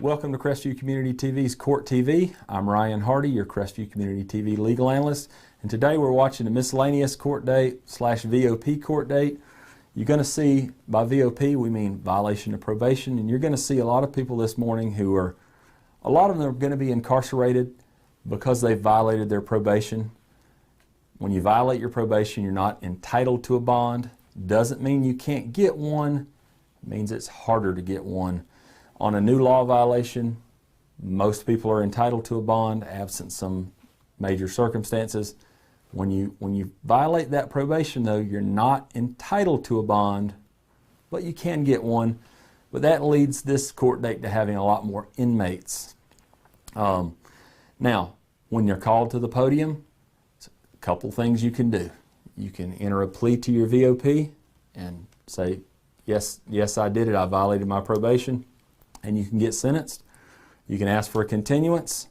Welcome to Crestview Community TV's Court TV. I'm Ryan Hardy, your Crestview Community TV legal analyst, and today we're watching a miscellaneous court date / VOP court date. You're going to see, by VOP we mean violation of probation, and you're going to see a lot of people this morning who are, a lot of them are going to be incarcerated because they've violated their probation. When you violate your probation, you're not entitled to a bond. Doesn't mean you can't get one, it means it's harder to get one. On a new law violation, most people are entitled to a bond, absent some major circumstances. When you violate that probation, though, you're not entitled to a bond, but you can get one. But that leads this court date to having a lot more inmates. Now, when you're called to the podium, a couple things you can do. You can enter a plea to your VOP and say, yes, I did it, I violated my probation. And you can get sentenced. You can ask for a continuance.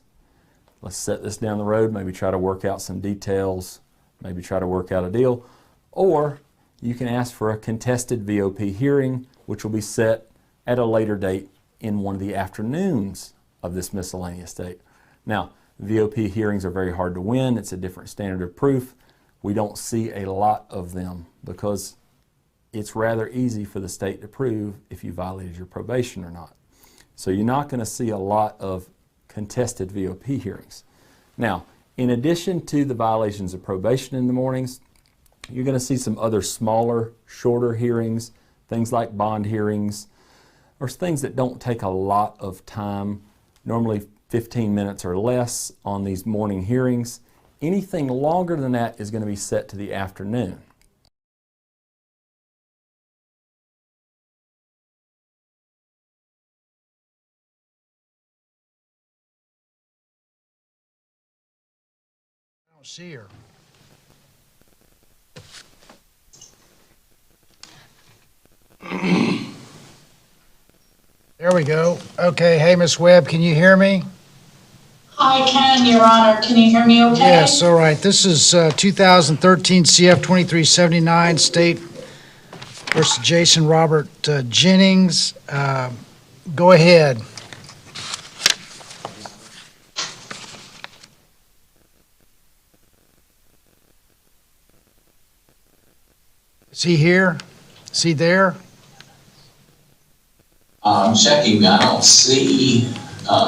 Let's set this down the road, maybe try to work out some details, maybe try to work out a deal. Or you can ask for a contested VOP hearing, which will be set at a later date in one of the afternoons of this miscellaneous date. Now, VOP hearings are very hard to win. It's a different standard of proof. We don't see a lot of them because it's rather easy for the state to prove if you violated your probation or not. So you're not going to see a lot of contested VOP hearings. Now, in addition to the violations of probation in the mornings, you're going to see some other smaller, shorter hearings, things like bond hearings, or things that don't take a lot of time, normally 15 minutes or less on these morning hearings. Anything longer than that is going to be set to the afternoon. I don't see her. There we go. Okay, hey, Miss Webb, can you hear me? I can, Your Honor. Can you hear me okay? Yes, all right. This is 2013 CF 2379 State versus Jason Robert Jennings. Go ahead. Is he here? Is he there? I'm checking. I don't see.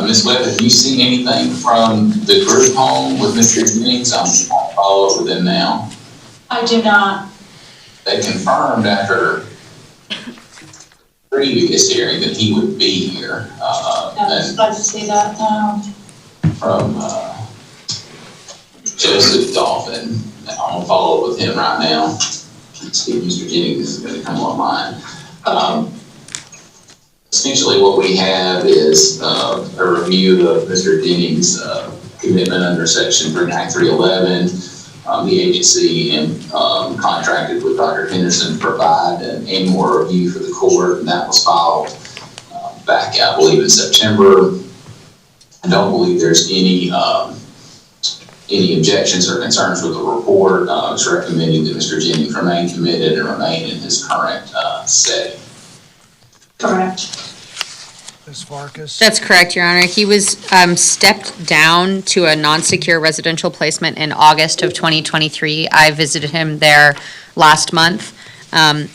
Ms. Webb, have you seen anything from the group home with Mr. Jennings? I'm trying to follow up with them now. I do not. They confirmed after previous hearing that he would be here. I'd like to see that now. From Joseph Dolphin. I'm going to follow up with him right now. See if Mr. Jennings is going to come online. Essentially what we have is a review of Mr. Jennings' commitment under Section 311. The agency contracted with Dr. Henderson to provide an annual review for the court, and that was filed back, I believe, in September. I don't believe there's any objections or concerns with the report. It's recommending that Mr. Jennings remain committed and remain in his current setting. Correct. Ms. Farkas? That's correct, Your Honor. He was stepped down to a non-secure residential placement in August of 2023. I visited him there last month.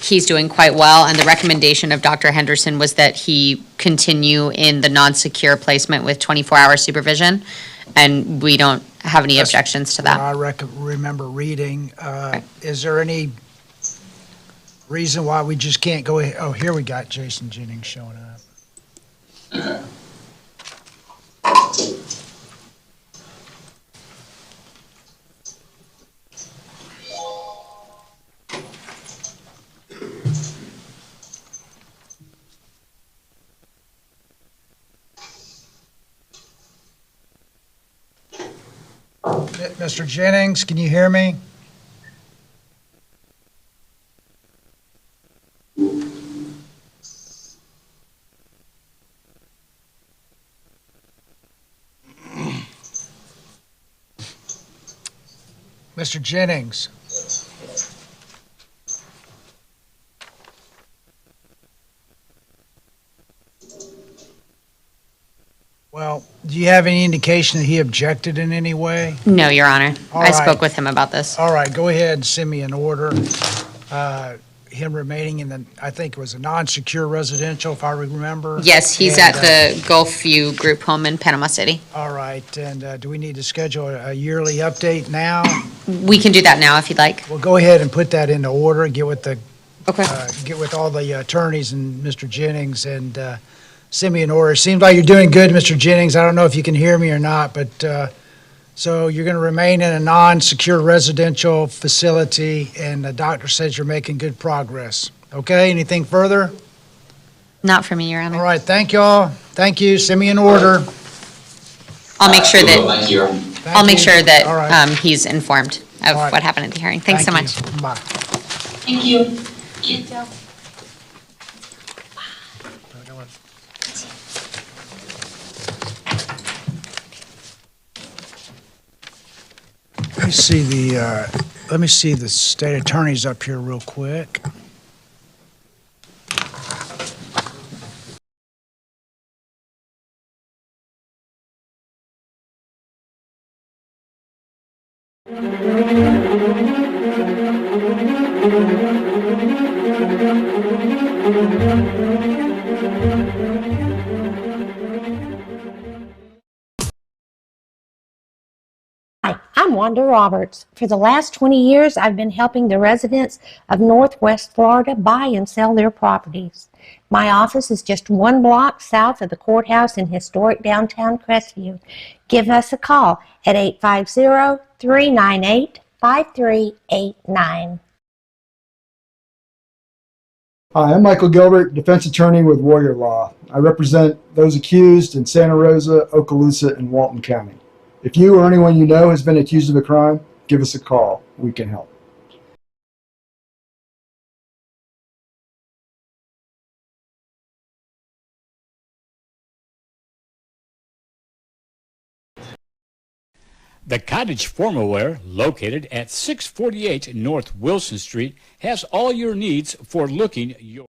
He's doing quite well, and the recommendation of Dr. Henderson was that he continue in the non-secure placement with 24-hour supervision, and we don't have any That's objections to what that. I remember reading. Okay. Is there any reason why we just can't go ahead? Oh, here we got Jason Jennings showing up. Okay. Mr. Jennings, can you hear me? Mr. Jennings. Well, do you have any indication that he objected in any way? No, Your Honor. All I right. spoke with him about this. All right, go ahead and send me an order. Him remaining in the, I think it was a non-secure residential, if I remember. Yes, he's And, at the Gulfview Group Home in Panama City. All right, and do we need to schedule a yearly update now? We can do that now if you'd like. Well, go ahead and put that into order, get with Okay. all the attorneys and Mr. Jennings, and send me an order. Seems like you're doing good, Mr. Jennings. I don't know if you can hear me or not, but, so you're going to remain in a non-secure residential facility, and the doctor says you're making good progress. Okay, anything further? Not for me, Your All Honor. right, thank y'all. Thank you. Send me an order. I'll make sure that, Thank you. Thank I'll make you. sure All right. that he's informed of All right. what happened at the hearing. Thanks so Thank much. you. Bye. Thank you. Let me see the state attorneys up here real quick. Hi, I'm Wanda Roberts. For the last 20 years, I've been helping the residents of Northwest Florida buy and sell their properties. My office is just 1 block south of the courthouse in historic downtown Crestview. Give us a call at 850-398-5389. Hi, I'm Michael Gilbert, defense attorney with Warrior Law. I represent those accused in Santa Rosa, Okaloosa, and Walton County. If you or anyone you know has been accused of a crime, give us a call. We can help. The Cottage Formalware, located at 648 North Wilson Street, has all your needs for looking your...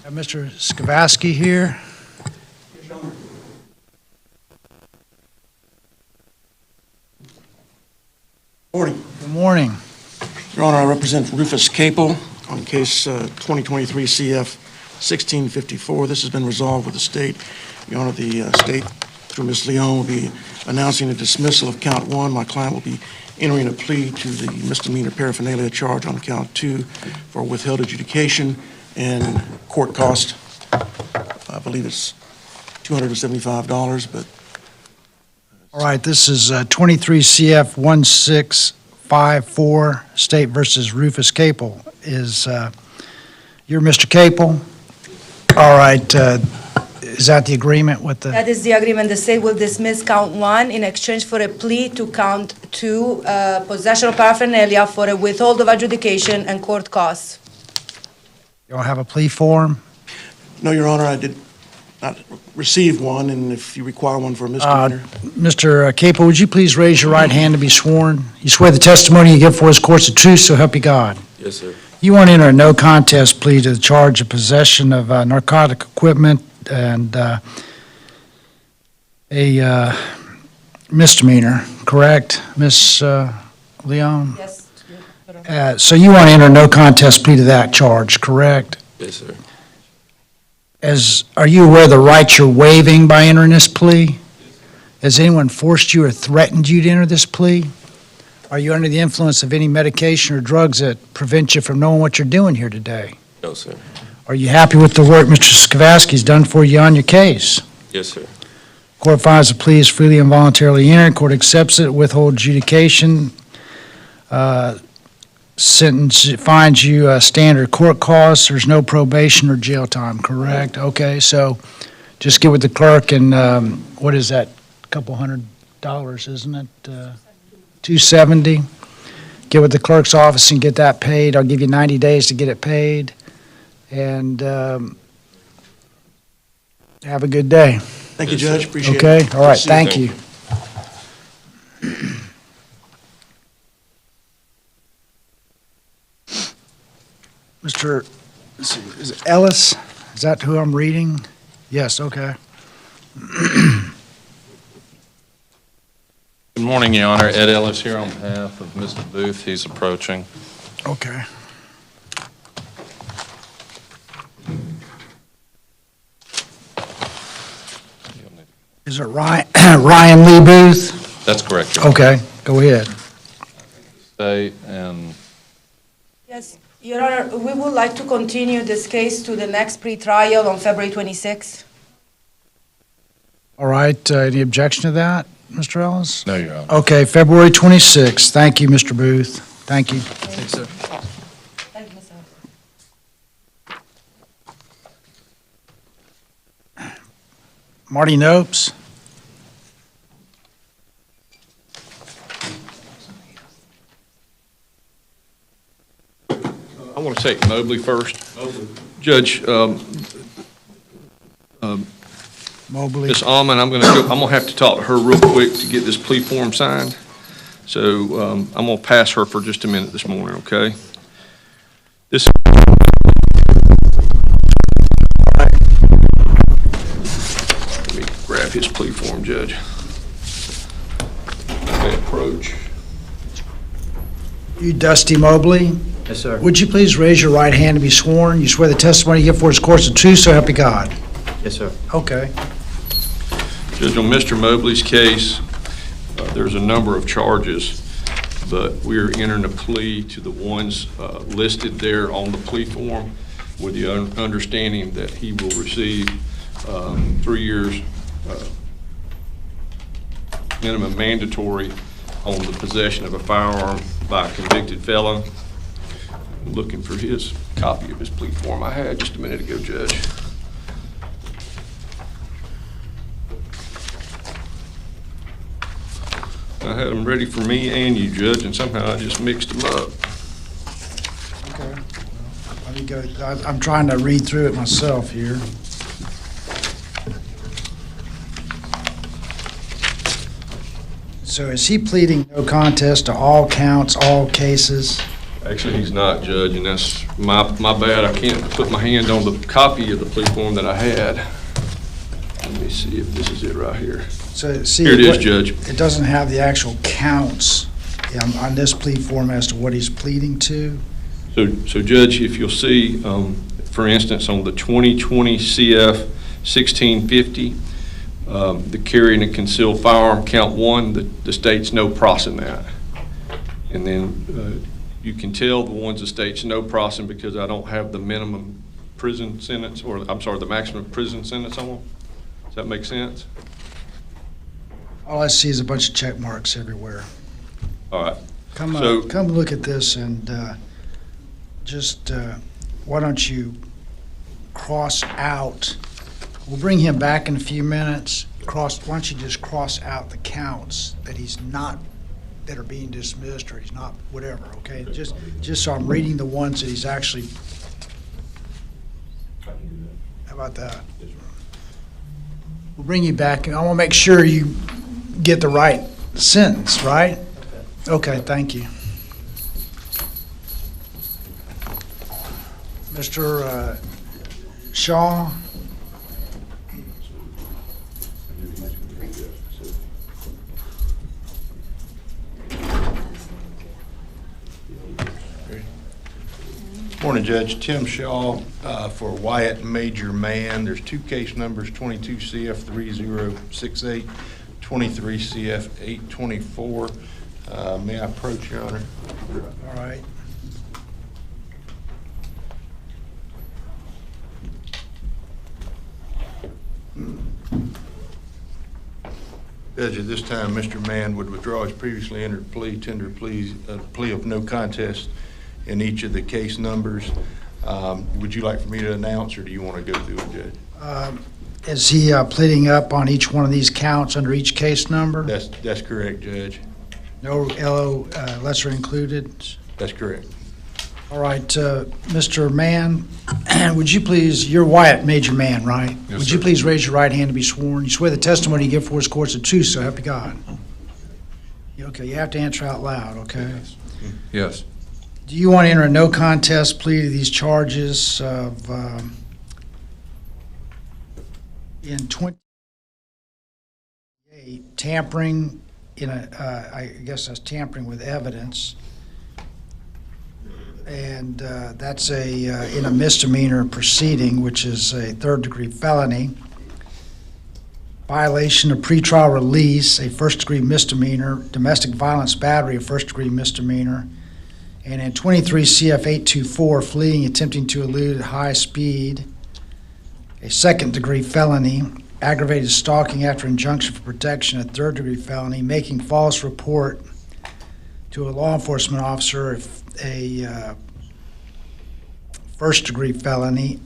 Got Mr. Skavatsky here. Morning. Good morning. Your Honor, I represent Rufus Capel on case 2023 CF 1654. This has been resolved with the state. Your Honor, the state, through Ms. Leon, will be announcing a dismissal of count 1. My client will be entering a plea to the misdemeanor paraphernalia charge on count 2 for withheld adjudication and court cost. I believe it's $275, but All right, this is 23 CF 1654, State versus Rufus Capel. You're Mr. Capel? All right, is that the agreement with the? That is the agreement. The state will dismiss count 1 in exchange for a plea to count 2, possession of paraphernalia for a withhold of adjudication and court costs. You don't have a plea form? no, Your Honor, I did not receive one, and if you require one for a misdemeanor. Mr. Capel, would you please raise your right hand to be sworn? You swear the testimony you give for us court's the truth, so help you God. Yes, sir. You want to enter a no contest plea to the charge of possession of narcotic equipment and a misdemeanor, correct, Miss Leon? Yes. So you want to enter no contest plea to that charge, correct? Yes, sir. Are you aware of the rights you're waiving by entering this plea? Has anyone forced you or threatened you to enter this plea? Are you under the influence of any medication or drugs that prevent you from knowing what you're doing here today? No, sir. Are you happy with the work Mr. Skavaski's done for you on your case? Yes, sir. Court finds the plea is freely and voluntarily entered. Court accepts it, withholds adjudication. Sentence finds you standard court costs. There's no probation or jail time, correct? Okay, so just get with the clerk and, what is that? A couple $100, isn't it? $270. Get with the clerk's office and get that paid. I'll give you 90 days to get it paid. And have a good day. Thank you, Judge, appreciate it. Okay, all right, See you. thank you. Mr. is it Ellis, is that who I'm reading? Yes, okay. Good morning, Your Honor. Ed Ellis here on behalf of Mr. Booth. He's approaching. Okay. Is it Ryan Lee Booth? That's correct, Your Honor. Okay, go ahead. State and Yes, Your Honor, we would like to continue this case to the next pre-trial on February 26th. All right, any objection to that, Mr. Ellis? no, Your Honor. Okay, February 26th. Thank you, Mr. Booth. Thank you. Thanks, sir. Thank you, Mr. Ellis. Marty Nopes? I want to take Mobley first. Judge, Mobley? Ms. Almond, I'm going to have to talk to her real quick to get this plea form signed. So I'm going to pass her for just a minute this morning, okay? This. Let me grab his plea form, Judge. Okay, approach. You Dusty Mobley? Yes, sir. Would you please raise your right hand to be sworn? You swear the testimony you give for is course of truth, so help you God. Yes, sir. Okay. Judge, on Mr. Mobley's case, there's a number of charges, but we're entering a plea to the ones listed there on the plea form with the understanding that he will receive 3 years minimum mandatory on the possession of a firearm by a convicted felon. I'm looking for his copy of his plea form I had just a minute ago, Judge. I had them ready for me and you, Judge, and somehow I just mixed them up. Okay. Let me go. I'm trying to read through it myself here. So is he pleading no contest to all counts, all cases? Actually, he's not, Judge, and that's my bad. I can't put my hand on the copy of the plea form that I had. Let me see if this is it right here. So see, Here it is, Judge. It doesn't have the actual counts on this plea form as to what he's pleading to. So Judge, if you'll see, for instance, on the 2020 CF 1650, the carrying a concealed firearm, count 1, the state's no prossing that. And then you can tell the ones the state's no prossing because I don't have the minimum prison sentence, or I'm sorry, the maximum prison sentence on them. Does that make sense? All I see is a bunch of check marks everywhere. All right. Come So- look at this and why don't you cross out? We'll bring him back in a few minutes. Why don't you just cross out the counts that he's not, that are being dismissed, or he's not, whatever, okay? Just so I'm reading the ones that he's actually. How about that? We'll bring you back, and I want to make sure you get the right sentence, right? Okay, thank you. Mr. Shaw? Morning, Judge. Tim Shaw for Wyatt Major Man. There's two case numbers, 22 CF 3068, 23 CF 824. May I approach, Your Honor? All right. Judge, at this time, Mr. Mann would withdraw his previously entered plea, tender plea of no contest in each of the case numbers. Would you like for me to announce, or do you want to go through it, Judge? Is he pleading up on each one of these counts under each case number? That's correct, Judge. No LO lesser included? That's correct. All right, Mr. Mann, would you please, you're Wyatt Major Man, right? Yes, Would you sir. please raise your right hand to be sworn? You swear the testimony you give before this court is the truth, so help you God. Okay, you have to answer out loud, okay? Yes. Do you want to enter a no contest plea to these charges of, in 28, tampering in a, I guess that's tampering with evidence, and that's in a misdemeanor proceeding, which is a third-degree felony. Violation of pretrial release, a first-degree misdemeanor. Domestic violence battery, a first-degree misdemeanor. And in 23 CF 824, fleeing, attempting to elude at high speed, a second-degree felony. Aggravated stalking after injunction for protection, a third-degree felony. Making false report to a law enforcement officer, a first-degree felony.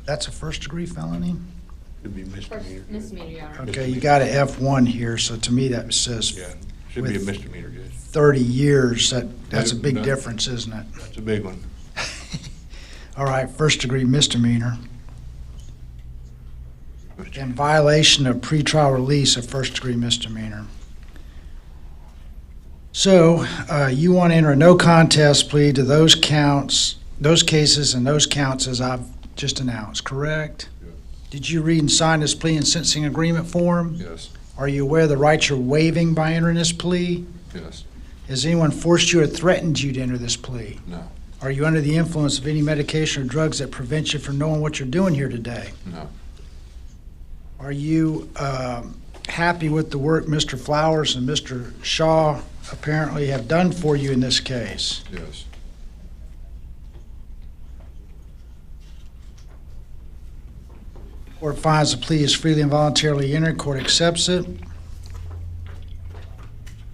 That's a first-degree felony? Should be misdemeanor. Misdemeanor, Your Honor. Okay, you got a F1 here, so to me that says Yeah, should be a misdemeanor, Judge. 30 years. That's a big No. difference, isn't it? That's a big one. All right, first-degree misdemeanor. And violation of pretrial release, a first-degree misdemeanor. So, you want to enter a no contest plea to those counts, those cases and those counts as I've just announced, correct? Did you read and sign this plea and sentencing agreement form? Yes. Are you aware of the rights you're waiving by entering this plea? Yes. Has anyone forced you or threatened you to enter this plea? No. Are you under the influence of any medication or drugs that prevent you from knowing what you're doing here today? No. Are you happy with the work Mr. Flowers and Mr. Shaw apparently have done for you in this case? Yes. Court finds the plea is freely and voluntarily entered. Court accepts it.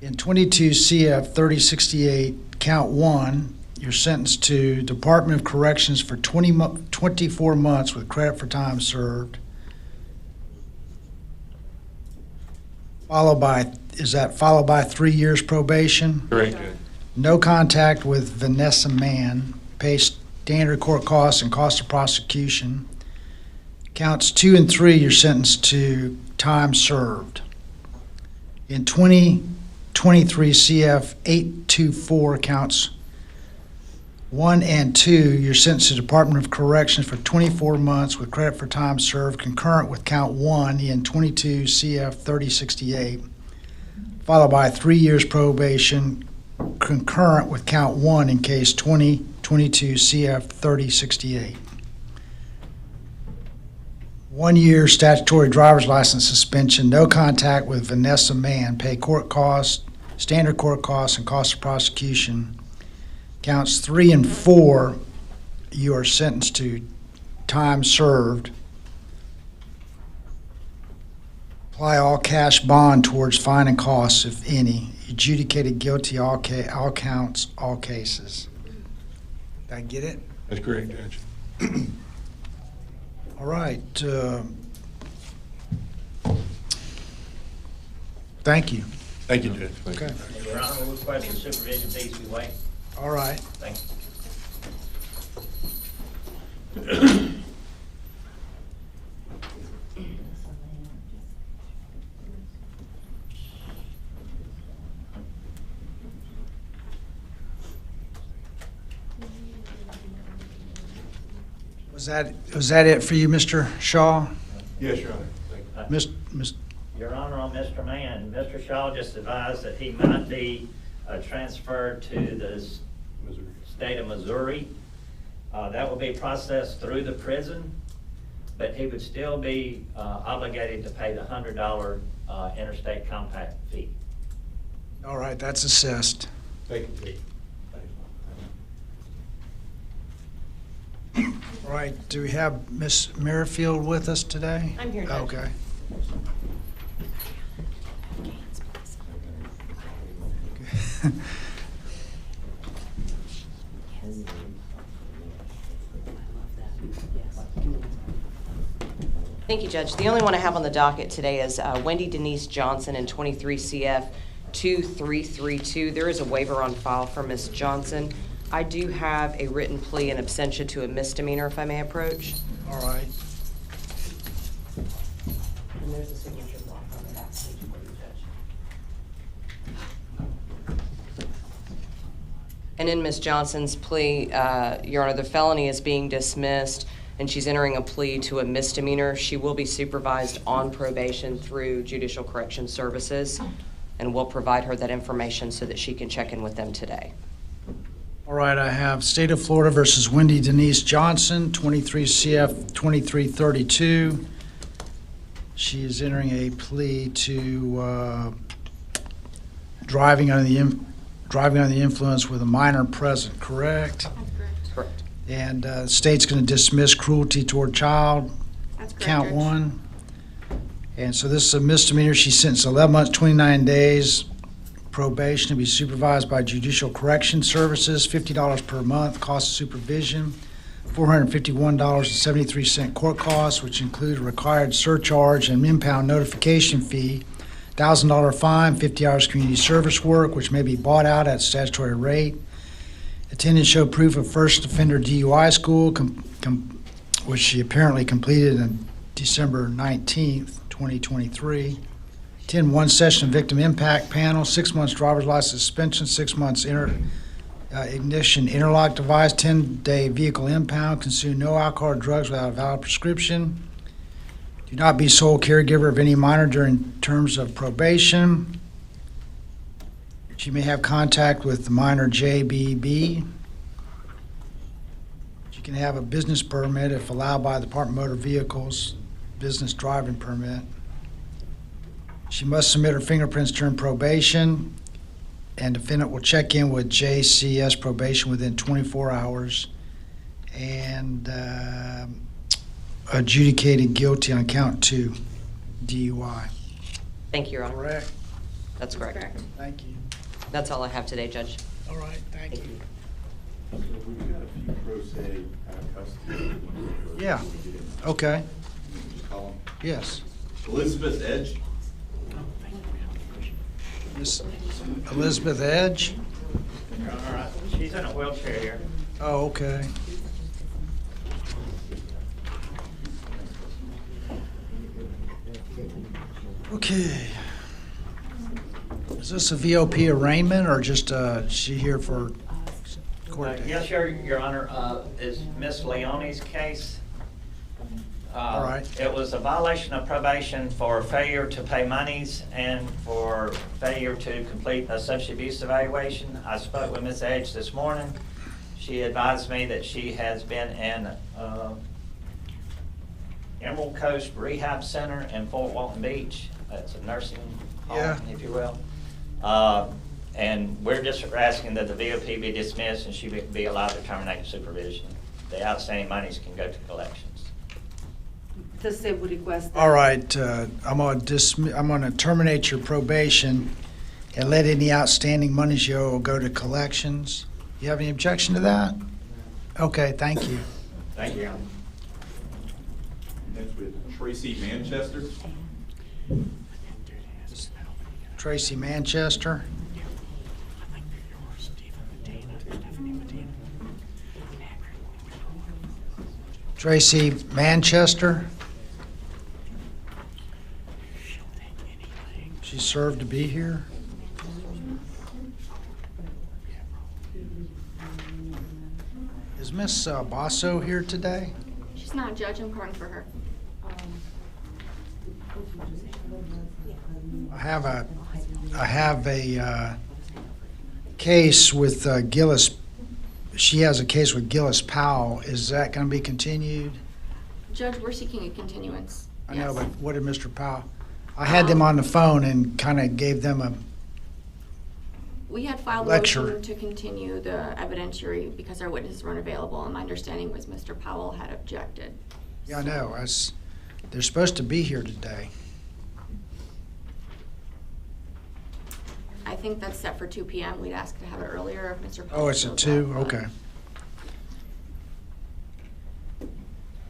In 22 CF 3068, count 1, you're sentenced to Department of Corrections for 24 months with credit for time served. Followed by 3 years probation? Correct, Judge. No contact with Vanessa Mann. Pay standard court costs and cost of prosecution. Counts 2 and 3, you're sentenced to time served. In 2023 CF 824, counts 1 and 2, you're sentenced to Department of Corrections for 24 months with credit for time served, concurrent with count 1 in 22 CF 3068, followed by 3 years probation, concurrent with count 1 in case 2022 CF 3068. 1 year statutory driver's license suspension, no contact with Vanessa Mann, pay court costs, standard court costs, and cost of prosecution. Counts 3 and 4, you are sentenced to time served. Apply all cash bond towards fine and costs, if any. Adjudicated guilty, all counts, all cases. Did I get it? That's correct, Judge. All right. Thank you. Thank you, Judge. Okay. Your Honor, we request the supervision fees be waived. All right. Thank you. Was that it for you, Mr. Shaw? Yes, Your Honor. Thank you. Miss, Your Honor, on Mr. Mann, Mr. Shaw just advised that he might be transferred to the state of Missouri. That will be processed through the prison, but he would still be obligated to pay the $100 interstate compact fee. All right, that's assessed. Thank you. All right, do we have Ms. Merrifield with us today? I'm here, Judge. Okay. Thank you, Judge. The only one I have on the docket today is Wendy Denise Johnson in 23 CF 2332. There is a waiver on file for Ms. Johnson. I do have a written plea in absentia to a misdemeanor, if I may approach. All right. And there's a signature block on the back page for you, Judge. And in Ms. Johnson's plea, Your Honor, the felony is being dismissed, and she's entering a plea to a misdemeanor. She will be supervised on probation through Judicial Correction Services, and we'll provide her that information so that she can check in with them today. All right, I have State of Florida versus Wendy Denise Johnson, 23 CF 2332. She is entering a plea to driving under the influence with a minor present, correct? That's correct. And the state's going to dismiss cruelty toward child. That's correct, Count Judge. 1. And so this is a misdemeanor. She's sentenced 11 months, 29 days. Probation to be supervised by Judicial Correction Services, $50 per month, cost of supervision, $451.73 court costs, which include a required surcharge and impound notification fee, $1,000 fine, 50 hours community service work, which may be bought out at statutory rate. Attendance show proof of first offender DUI school, which she apparently completed on December 19th, 2023. Attend one session of victim impact panel, 6 months driver's license suspension, 6 months ignition interlock device, 10-day vehicle impound, consume no alcohol or drugs without a valid prescription. Do not be sole caregiver of any minor during terms of probation. She may have contact with the minor JBB. She can have a business permit if allowed by the Department of Motor Vehicles, business driving permit. She must submit her fingerprints during probation, and defendant will check in with JCS probation within 24 hours and adjudicated guilty on count 2, DUI. Thank you, Your Honor. Correct? That's correct. Thank you. That's all I have today, Judge. All right, thank you. So we've got a few pro se custody. Yeah, okay, Just call them. yes. Elizabeth Edge. Miss Elizabeth Edge? All right, she's in a wheelchair here. Oh, okay. Okay. Is this a VOP arraignment or just, she here for court date? Yes, Your Honor, is Miss Leone's case. All right. It was a violation of probation for failure to pay monies and for failure to complete a substance abuse evaluation. I spoke with Ms. Edge this morning. She advised me that she has been in Emerald Coast Rehab Center in Fort Walton Beach. That's a nursing home, if you will. And we're just asking that the VOP be dismissed and she be allowed to terminate supervision. The outstanding monies can go to collections. The state would request that. All right, I'm gonna terminate your probation and let any outstanding monies you owe go to collections. You have any objection to that? Okay, thank you. Thank you, Your Honor. Next with Tracy Manchester. Tracy Manchester. Tracy Manchester. She served to be here. Is Miss Basso here today? She's not a judge, I'm calling for her. I have a case with Gillis she has a case with Gillis Powell. Is that going to be continued? Judge, we're seeking a continuance. I know, Yes. but what did Mr. Powell? I had them on the phone and kind of gave them a, We had filed a Lecture. motion to continue the evidentiary because our witnesses weren't available, and my understanding was Mr. Powell had objected. yeah, I know. They're supposed to be here today. I think that's set for 2 p.m. We'd ask to have it earlier if Mr. Powell. Oh, it's shows at 2? up. Okay.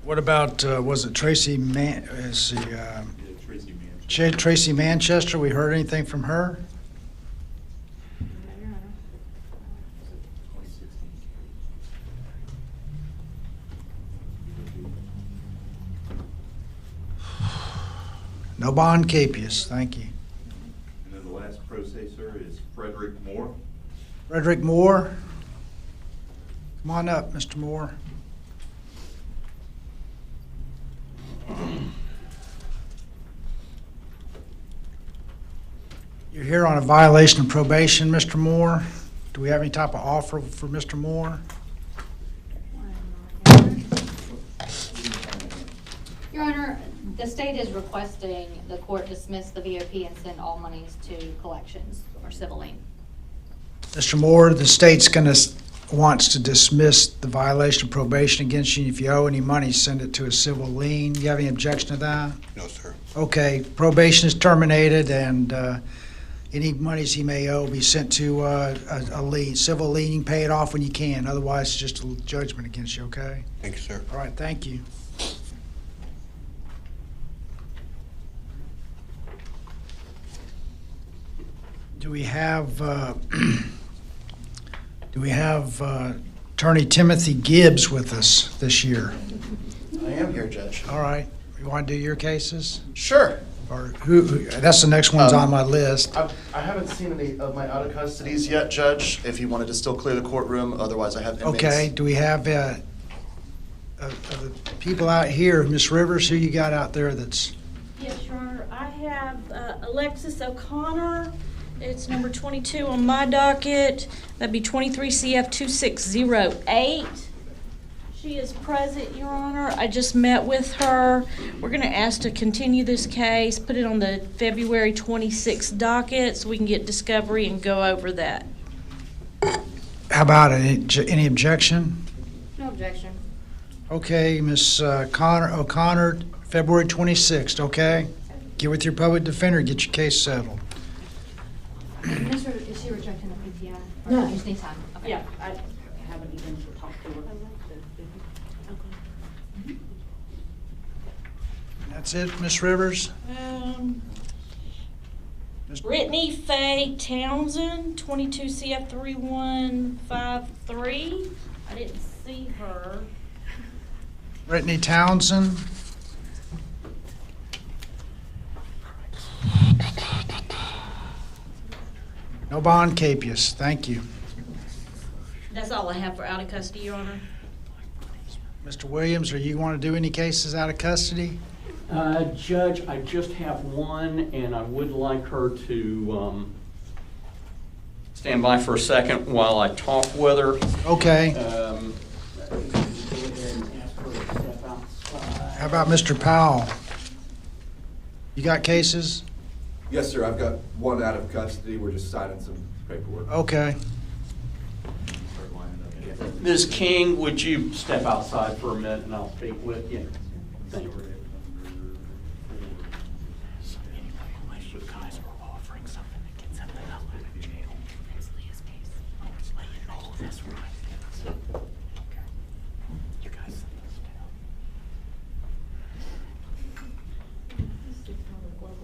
What about, was it Tracy Tracy Manchester? We heard anything from her? No bond capias, thank you. And then the last pro se, sir, is Frederick Moore. Frederick Moore? Come on up, Mr. Moore. You're here on a violation of probation, Mr. Moore. Do we have any type of offer for Mr. Moore? Your Honor, the state is requesting the court dismiss the VOP and send all monies to collections or civil lien. Mr. Moore, the state's wants to dismiss the violation of probation against you. If you owe any money, send it to a civil lien. You have any objection to that? No, sir. Okay, probation is terminated, and any monies he may owe will be sent to a lien, civil lien. You can pay it off when you can. Otherwise, it's just a judgment against you, okay? Thank you, sir. All right, thank you. Do we have Attorney Timothy Gibbs with us this year? I am here, Judge. All right. You want to do your cases? Sure. Or who, that's the next one's on my list. I haven't seen any of my out-of-custodies yet, Judge, if you wanted to still clear the courtroom. Otherwise, I have inmates. Okay, do we have the people out here? Ms. Rivers, who you got out there that's... Yes, Your Honor. I have Alexis O'Connor. It's number 22 on my docket. That'd be 23 CF 2608. She is present, Your Honor. I just met with her. We're going to ask to continue this case, put it on the February 26th docket so we can get discovery and go over that. How about it? Any objection? No objection. Okay, Ms. O'Connor, February 26th, okay? Get with your public defender, get your case settled. Is she rejecting the PTI? No. You just need time. Okay. Yeah, I haven't even talked to her. That's it, Ms. Rivers? Brittany Faye Townsend, 22 CF 3153. I didn't see her. Brittany Townsend? No bond capias, thank you. That's all I have for out of custody, Your Honor. Mr. Williams, are you want to do any cases out of custody? Judge, I just have one, and I would like her to stand by for a second while I talk with her. Okay. How about Mr. Powell? You got cases? Yes, sir. I've got one out of custody. We're just signing some paperwork. Okay. Ms. King, would you step outside for a minute and I'll speak with you? Thank you.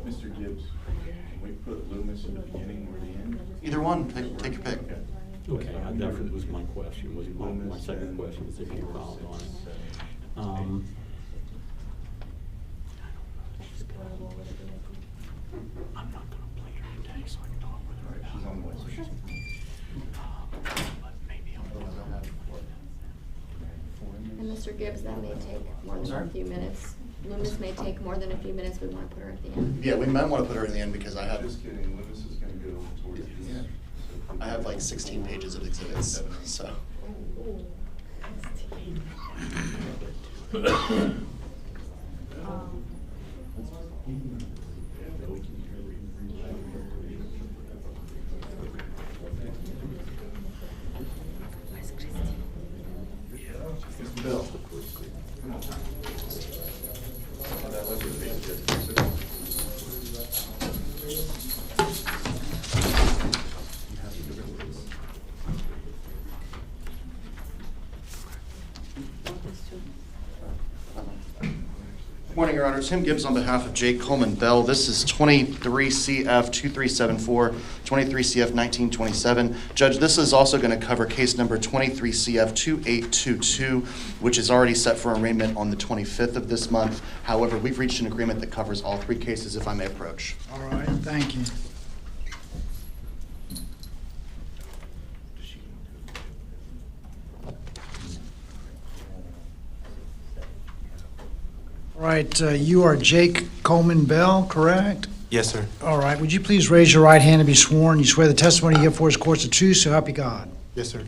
Mr. Gibbs, can we put Loomis in the beginning or the end? Either one. Take your pick. Okay, that was my question, was my second question, was if you filed on it. I'm not gonna play her today, so I can talk with her. She's on the way. But maybe I'll. And Mr. Gibbs, that may take more than a few minutes. Loomis may take more than a few minutes. We want to put her at the end. Yeah, we might want to put her in the end because I have. Just kidding. Loomis is going to go towards the end. I have like 16 pages of exhibits, so. Bill. Morning, Your Honor. Tim Gibbs on behalf of Jake Coleman Bell. This is 23 CF 2374, 23 CF 1927. Judge, this is also going to cover case number 23 CF 2822, which is already set for arraignment on the 25th of this month. However, we've reached an agreement that covers all three cases, if I may approach. All right, thank you. All right, you are Jake Coleman Bell, correct? Yes, sir. All right, would you please raise your right hand and be sworn? You swear the testimony you give for is course of truth, so help you God. Yes, sir.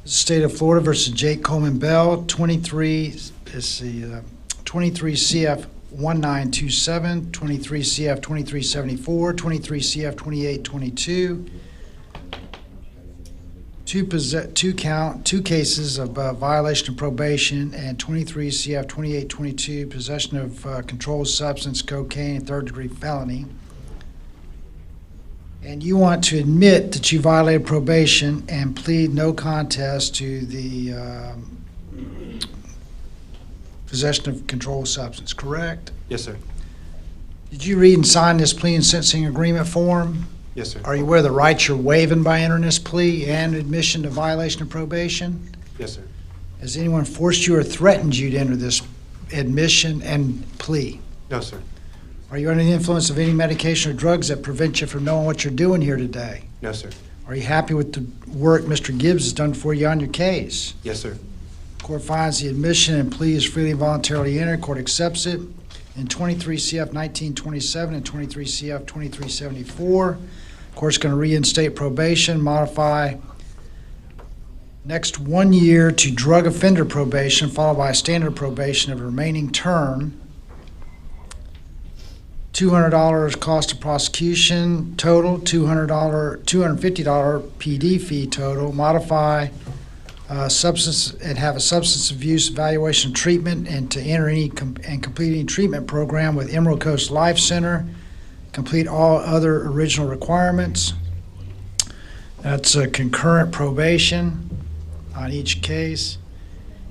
State of Florida versus Jake Coleman Bell, 23 CF 1927, 23 CF 2374, 23 CF 2822. Two cases of violation of probation, and 23 CF 2822, possession of controlled substance, cocaine, and third-degree felony. And you want to admit that you violated probation and plead no contest to the possession of controlled substance, correct? Yes, sir. Did you read and sign this plea and sentencing agreement form? Yes, sir. Are you aware of the rights you're waiving by entering this plea and admission to violation of probation? Yes, sir. Has anyone forced you or threatened you to enter this admission and plea? No, sir. Are you under the influence of any medication or drugs that prevent you from knowing what you're doing here today? No, sir. Are you happy with the work Mr. Gibbs has done for you on your case? Yes, sir. Court finds the admission and plea is freely and voluntarily entered. Court accepts it. In 23 CF 1927 and 23 CF 2374, court's going to reinstate probation, modify next 1 year to drug offender probation, followed by a standard probation of the remaining term. $200 cost of prosecution total, $250 PD fee total, modify substance and have a substance abuse evaluation and treatment, and to enter any and complete any treatment program with Emerald Coast Life Center, complete all other original requirements. That's a concurrent probation on each case.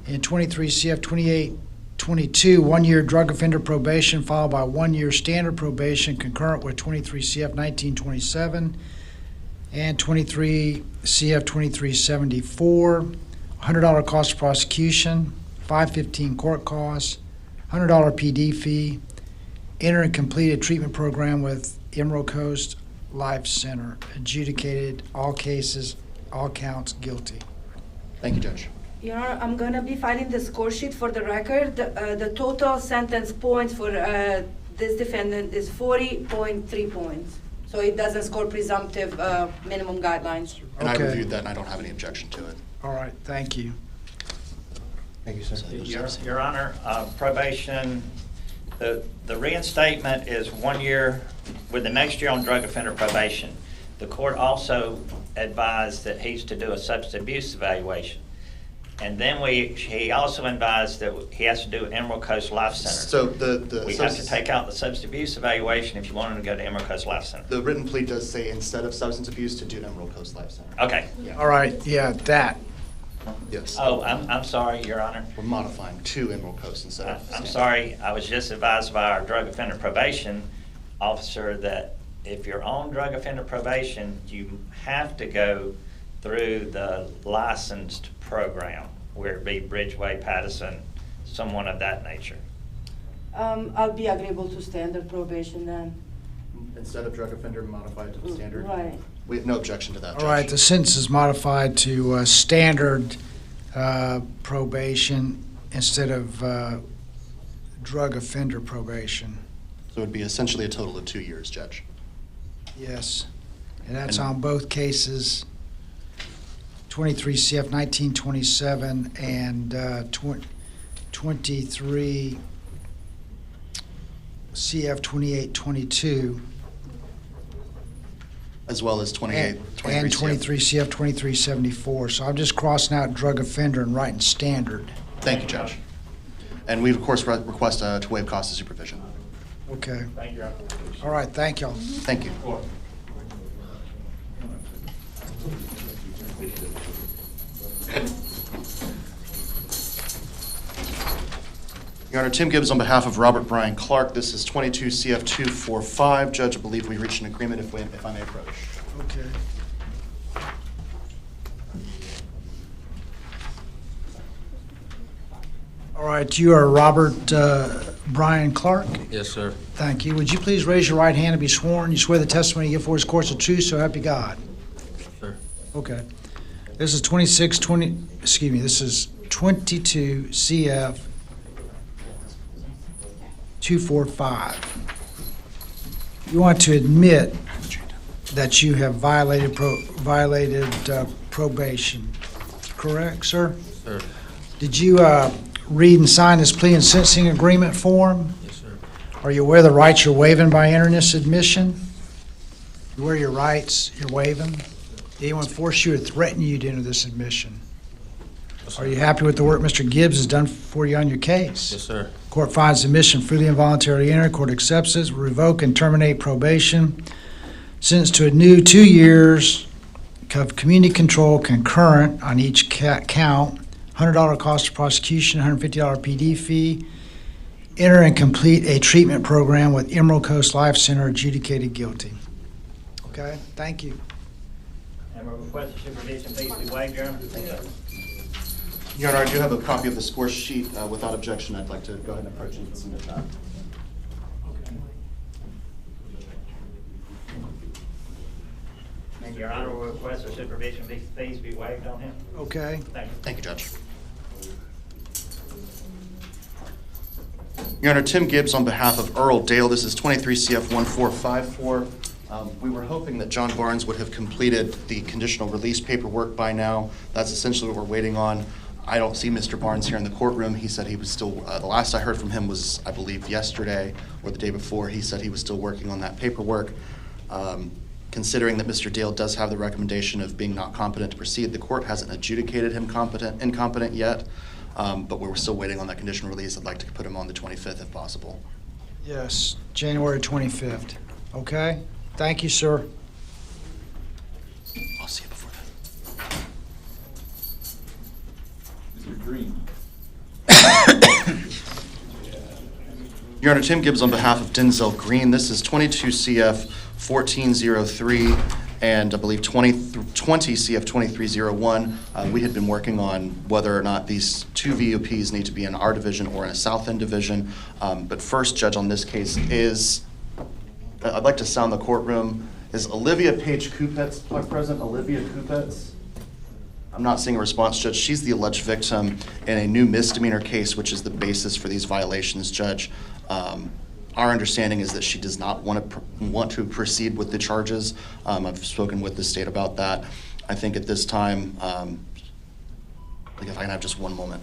In 23 CF 2822, 1 year drug offender probation followed by 1 year standard probation concurrent with 23 CF 1927 and 23 CF 2374. $100 cost of prosecution, $515 court costs, $100 PD fee, enter and complete a treatment program with Emerald Coast Life Center, adjudicated all cases, all counts guilty. Thank you, Judge. Your Honor, I'm going to be filing the score sheet for the record. The total sentence points for this defendant is 40.3 points. So it doesn't score presumptive minimum guidelines. And Okay. I reviewed that, and I don't have any objection to it. All right, thank you. Thank you, sir. Your Honor, probation, the reinstatement is 1 year with the next year on drug offender probation. The court also advised that he's to do a substance abuse evaluation. And then he also advised that he has to do an Emerald Coast Life Center. So we have to take out the substance abuse evaluation if you want him to go to Emerald Coast Life Center. The written plea does say instead of substance abuse to do Emerald Coast Life Center. Okay. Yeah. All right, yeah, that. Yes. Oh, I'm sorry, Your Honor. We're modifying to Emerald Coast instead of. I'm sorry, I was just advised by our drug offender probation officer that if you're on drug offender probation, you have to go through the licensed program, where it be Bridgeway, Patterson, someone of that nature. I'll be agreeable to standard probation then. Instead of drug offender, modified to the standard? Right. We have no objection to that, Judge. All right, the sentence is modified to standard probation instead of drug offender probation. So it would be essentially a total of 2 years, Judge. Yes, and that's on both cases. 23 CF 1927 and 23 CF 2822. As well as 23 And CF. 23 CF 2374. So I'm just crossing out drug offender and writing standard. Thank you, Judge. And we, of course, request to waive cost of supervision. Okay. Thank you. All right, thank y'all. Thank you. Your Honor, Tim Gibbs on behalf of Robert Brian Clark. This is 22 CF 245. Judge, I believe we reached an agreement if I may approach. Okay. All right, you are Robert Brian Clark. Yes, sir. Thank you. Would you please raise your right hand and be sworn? You swear the testimony you give for his course of truth, so help you God. Sir. Okay. This is this is 22 CF 245. You want to admit that you have violated probation, correct, sir? Sir. Did you read and sign this plea and sentencing agreement form? Yes, sir. Are you aware of the rights you're waiving by entering this admission? You aware of your rights you're waiving? Did anyone force you or threaten you to enter this admission? Are you happy with the work Mr. Gibbs has done for you on your case? Yes, sir. Court finds admission freely and voluntarily entered. Court accepts it, revoke and terminate probation. Sentenced to a new 2 years of community control concurrent on each count. $100 cost of prosecution, $150 PD fee. Enter and complete a treatment program with Emerald Coast Life Center, adjudicated guilty. Okay, thank you. And we request the supervision fees be waived, Your Honor. Thank you. Your Honor, I do have a copy of the score sheet. Without objection, I'd like to go ahead and approach and submit that. And Your Honor, we request the supervision fees be waived on him. Okay. Thank you. Thank you, Judge. Your Honor, Tim Gibbs on behalf of Earl Dale. This is 23 CF 1454. We were hoping that John Barnes would have completed the conditional release paperwork by now. That's essentially what we're waiting on. I don't see Mr. Barnes here in the courtroom. He said he was still, the last I heard from him was, I believe, yesterday or the day before. He said he was still working on that paperwork. Considering that Mr. Dale does have the recommendation of being not competent to proceed, the court hasn't adjudicated him incompetent yet, but we're still waiting on that conditional release. I'd like to put him on the 25th if possible. Yes, January 25th. Okay, thank you, sir. I'll see you before then. Mr. Green. Your Honor, Tim Gibbs on behalf of Denzel Green. This is 22 CF 1403 and I believe 20 CF 2301. We had been working on whether or not these two VOPs need to be in our division or in a South End division. But first, Judge, on this case is, I'd like to sound the courtroom. Is Olivia Paige Kupetz present? Olivia Kupetz? I'm not seeing a response, Judge. She's the alleged victim in a new misdemeanor case, which is the basis for these violations, Judge. Our understanding is that she does not want to proceed with the charges. I've spoken with the state about that. I think at this time, if I can have just one moment.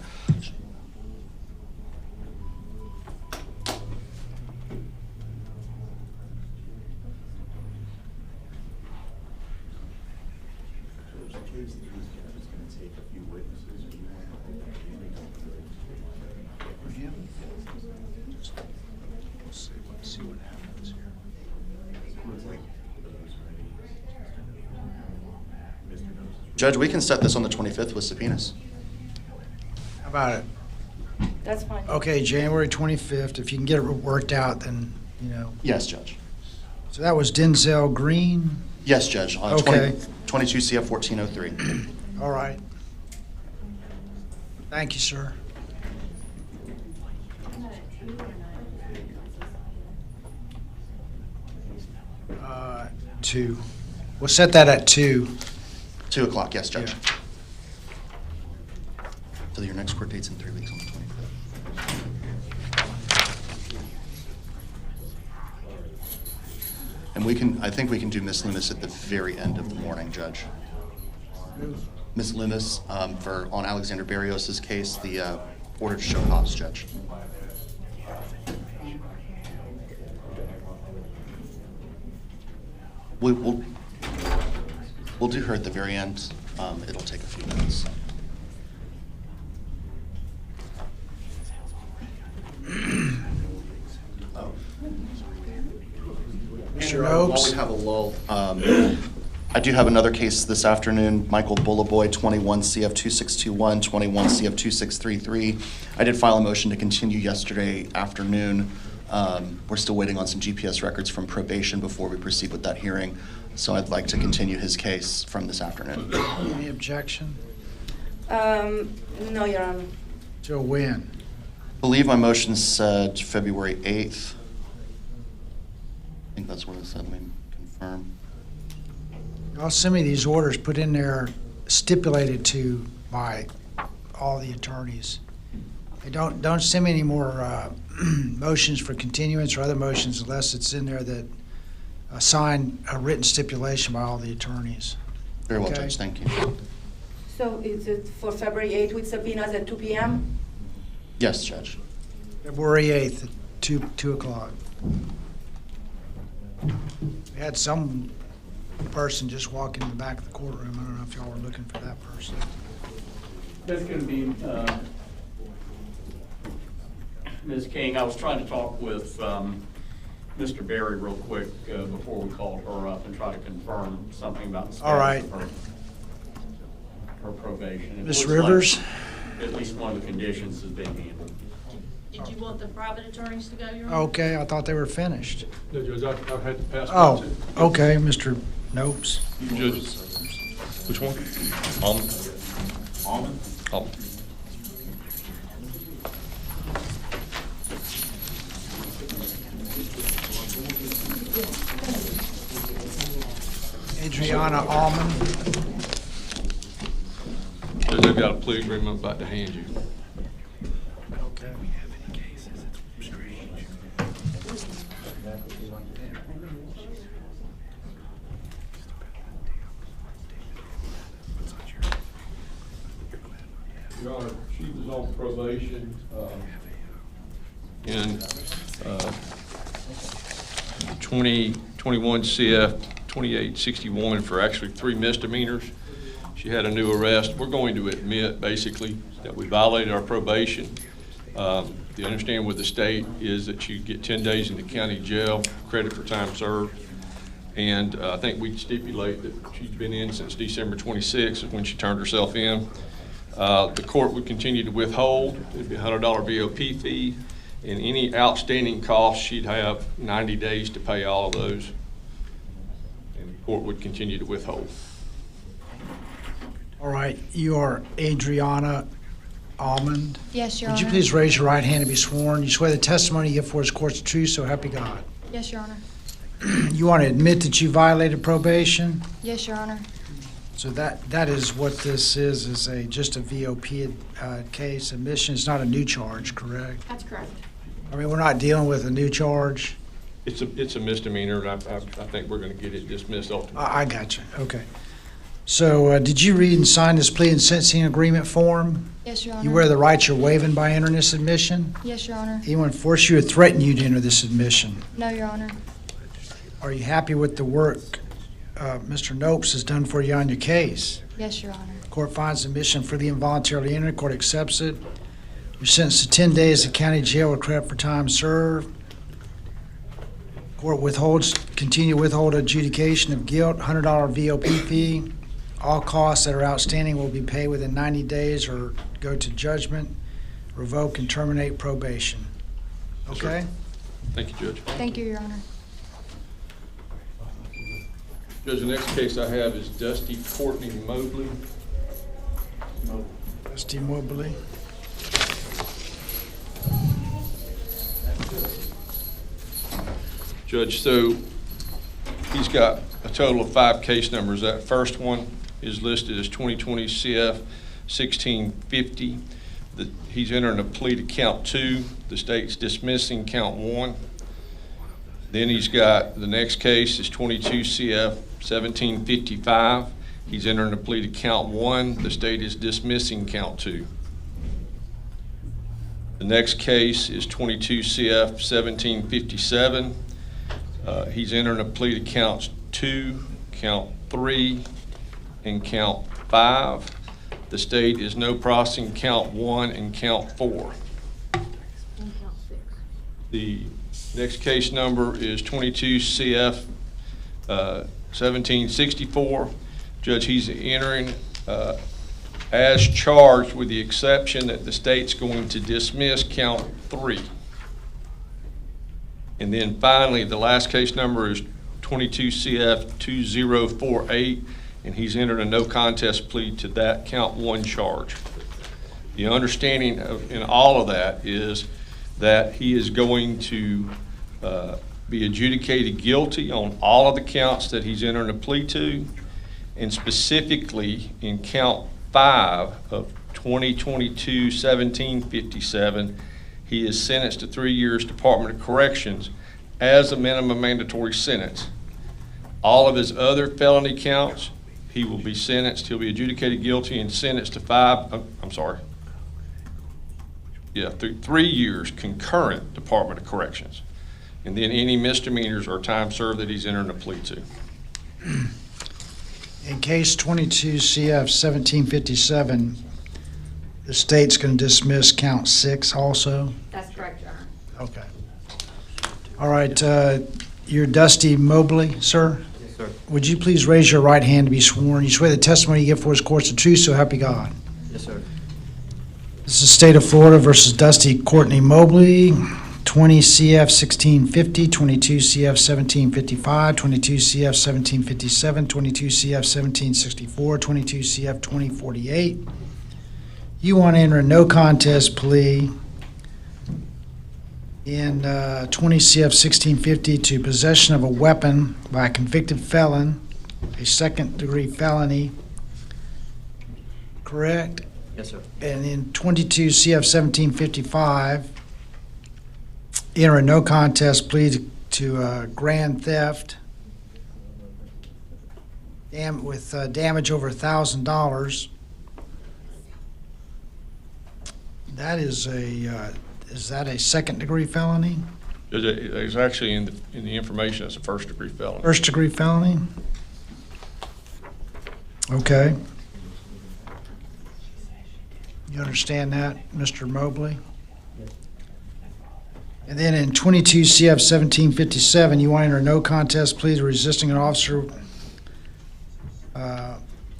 Judge, we can set this on the 25th with subpoenas. How about it? That's fine. Okay, January 25th. If you can get it worked out, then, you know. Yes, Judge. So that was Denzel Green? Yes, Judge. Okay. 22 CF 1403. All right. Thank you, sir. Two. We'll set that at 2. 2 o'clock, yes, Judge. So your next court date's in 3 weeks on the 25th. And I think we can do Miss Loomis at the very end of the morning, Judge. Ms. Loomis on Alexander Berrios' case, the order to show cause, Judge. We'll do her at the very end. It'll take a few minutes. Mr. While Nopes? we have a lull, I do have another case this afternoon, Michael Bullaboy, 21 CF 2621, 21 CF 2633. I did file a motion to continue yesterday afternoon. We're still waiting on some GPS records from probation before we proceed with that hearing. So I'd like to continue his case from this afternoon. Any objection? No, Your Honor. Till when? I believe my motion said February 8th. I think that's what it said. Let me confirm. Y'all send me these orders put in there stipulated to by all the attorneys. Hey, don't send me any more motions for continuance or other motions unless it's in there that sign a written stipulation by all the attorneys. Very well, Okay? Judge. Thank you. So is it for February 8th with subpoenas at 2 p.m.? Yes, Judge. February 8th at 2 o'clock. We had some person just walk in the back of the courtroom. I don't know if y'all were looking for that person. That's going to be Ms. King. I was trying to talk with Mr. Berry real quick before we called her up and try to confirm something about the All right. status of her probation. It Ms. looks like Rivers? at least one of the conditions is being handled. Did you want the private attorneys to go, Your Honor? Okay, I thought they were finished. No, Judge, I've had to pass. Oh, okay, Mr. Nopes. Judge, which one? Almond? Almond? Almond. Adriana Almond. Judge, I've got a plea agreement I'm about to hand you. Okay. Your Honor, she was on probation in 2021 CF 2861 for actually 3 misdemeanors. She had a new arrest. We're going to admit, basically, that we violated our probation. The understanding with the state is that you get 10 days in the county jail, credit for time served. And I think we stipulate that she's been in since December 26th, is when she turned herself in. The court would continue to withhold. It'd be a $100 VOP fee. And any outstanding costs, she'd have 90 days to pay all of those. And the court would continue to withhold. All right, you are Adriana Almond. Yes, Your Would you Honor. please raise your right hand to be sworn? You swear the testimony you give for is court's truth, so help you God. Yes, Your Honor. You want to admit that you violated probation? Yes, Your Honor. So that is what this is just a VOP case. Admission is not a new charge, correct? That's correct. I mean, we're not dealing with a new charge. It's a misdemeanor, and I think we're going to get it dismissed ultimately. I got you, okay. So did you read and sign this plea and sentencing agreement form? Yes, Your Honor. You wear the rights you're waiving by entering this admission? Yes, Your Honor. Anyone force you or threaten you to enter this admission? No, Your Honor. Are you happy with the work Mr. Nopes has done for you on your case? Yes, Your Honor. Court finds admission freely and voluntarily entered. Court accepts it. You're sentenced to 10 days in county jail with credit for time served. Court continue to withhold adjudication of guilt, $100 VOP fee. All costs that are outstanding will be paid within 90 days or go to judgment, revoke and terminate probation. Yes, sir. Okay? Thank you, Judge. Thank you, Your Honor. Judge, the next case I have is Dusty Courtney Mobley. Dusty Mobley. Judge, so he's got a total of 5 case numbers. That first one is listed as 2020 CF 1650. He's entering a plea to count 2. The state's dismissing count 1. Then he's got, the next case is 22 CF 1755, He's entering a plea to count 1. The state is dismissing count 2. The next case is 22 CF 1757. He's entering a plea to counts 2, count 3, and count 5. The state is no processing count 1 and count 4. The next case number is 22 CF 1764. Judge, he's entering as charged with the exception that the state's going to dismiss count 3. And then finally, the last case number is 22 CF 2048, and he's entered a no contest plea to that count 1 charge. The understanding in all of that is that he is going to be adjudicated guilty on all of the counts that he's entering a plea to, and specifically in count 5 of 2022-1757, he is sentenced to 3 years Department of Corrections as a minimum mandatory sentence. All of his other felony counts, he will be sentenced, he'll be adjudicated guilty and sentenced to 3 years concurrent Department of Corrections. And then any misdemeanors or time served that he's entering a plea to. In case 22 CF 1757, the state's going to dismiss count 6 also? That's correct, Your Honor. Okay. All right, you're Dusty Mobley, sir? Yes, sir. Would you please raise your right hand to be sworn? You swear the testimony you give for his court's the truth, so help you God. Yes, sir. This is State of Florida versus Dusty Courtney Mobley, 20 CF 1650, 22 CF 1755, 22 CF 1757, 22 CF 1764, 22 CF 2048. You want to enter a no contest plea in 20 CF 1650 to possession of a weapon by a convicted felon, a second-degree felony, correct? Yes, sir. And in 22 CF 1755, enter a no contest plea to grand theft with damage over $1,000. That is that a second-degree felony? It's actually in the information as a first-degree felony. First-degree felony? Okay. You understand that, Mr. Mobley? And then in 22 CF 1757, you want to enter a no contest plea to resisting an officer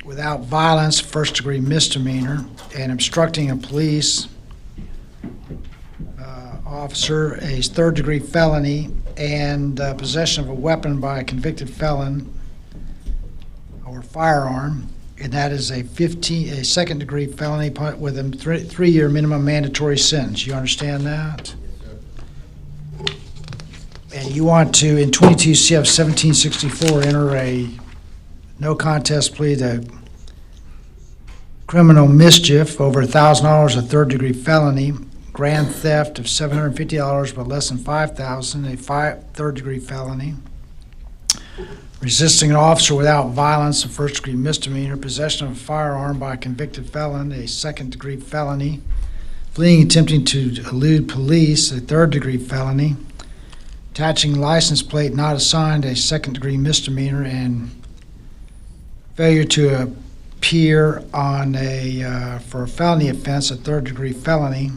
without violence, first-degree misdemeanor, and obstructing a police officer, a third-degree felony, and possession of a weapon by a convicted felon or firearm, and that is a second-degree felony with a 3-year minimum mandatory sentence. You understand that? And you want to, in 22 CF 1764, enter a no contest plea to criminal mischief over $1,000, a third-degree felony, grand theft of $750 but less than $5,000, a third-degree felony, resisting an officer without violence, a first-degree misdemeanor, possession of a firearm by a convicted felon, a second-degree felony, fleeing, attempting to elude police, a third-degree felony, attaching license plate not assigned, a second-degree misdemeanor, and failure to appear on for a felony offense, a third-degree felony.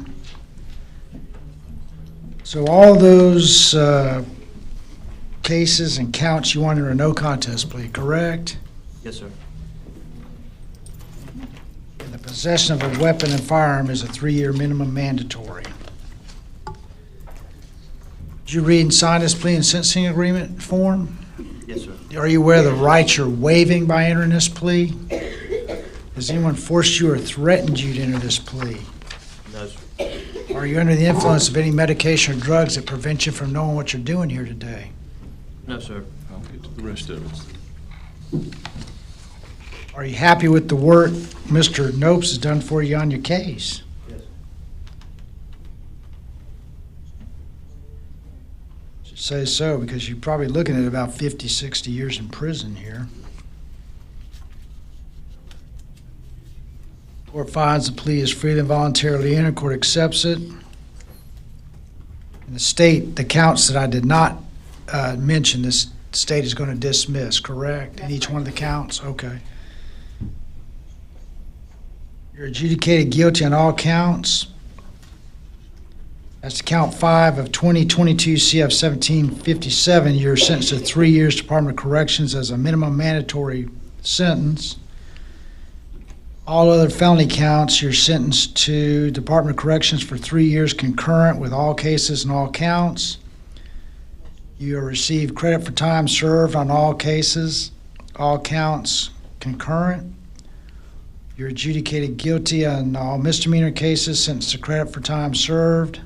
So all those cases and counts you want in a no contest plea, correct? Yes, sir. And the possession of a weapon and firearm is a 3-year minimum mandatory. Did you read and sign this plea and sentencing agreement form? Yes, sir. Are you aware of the rights you're waiving by entering this plea? Has anyone forced you or threatened you to enter this plea? No, sir. Are you under the influence of any medication or drugs that prevent you from knowing what you're doing here today? No, sir. I'll get to the rest of it. Are you happy with the work Mr. Nopes has done for you on your case? Yes. Should say so, because you're probably looking at about 50, 60 years in prison here. Court finds the plea is freely and voluntarily entered. Court accepts it. And the state, the counts that I did not mention, this state is going to dismiss, correct? In each one of the counts? Okay. You're adjudicated guilty on all counts. That's count 5 of 2022 CF 1757. You're sentenced to 3 years Department of Corrections as a minimum mandatory sentence. All other felony counts, you're sentenced to Department of Corrections for 3 years concurrent with all cases and all counts. You will receive credit for time served on all cases, all counts concurrent. You're adjudicated guilty on all misdemeanor cases, sentenced to credit for time served.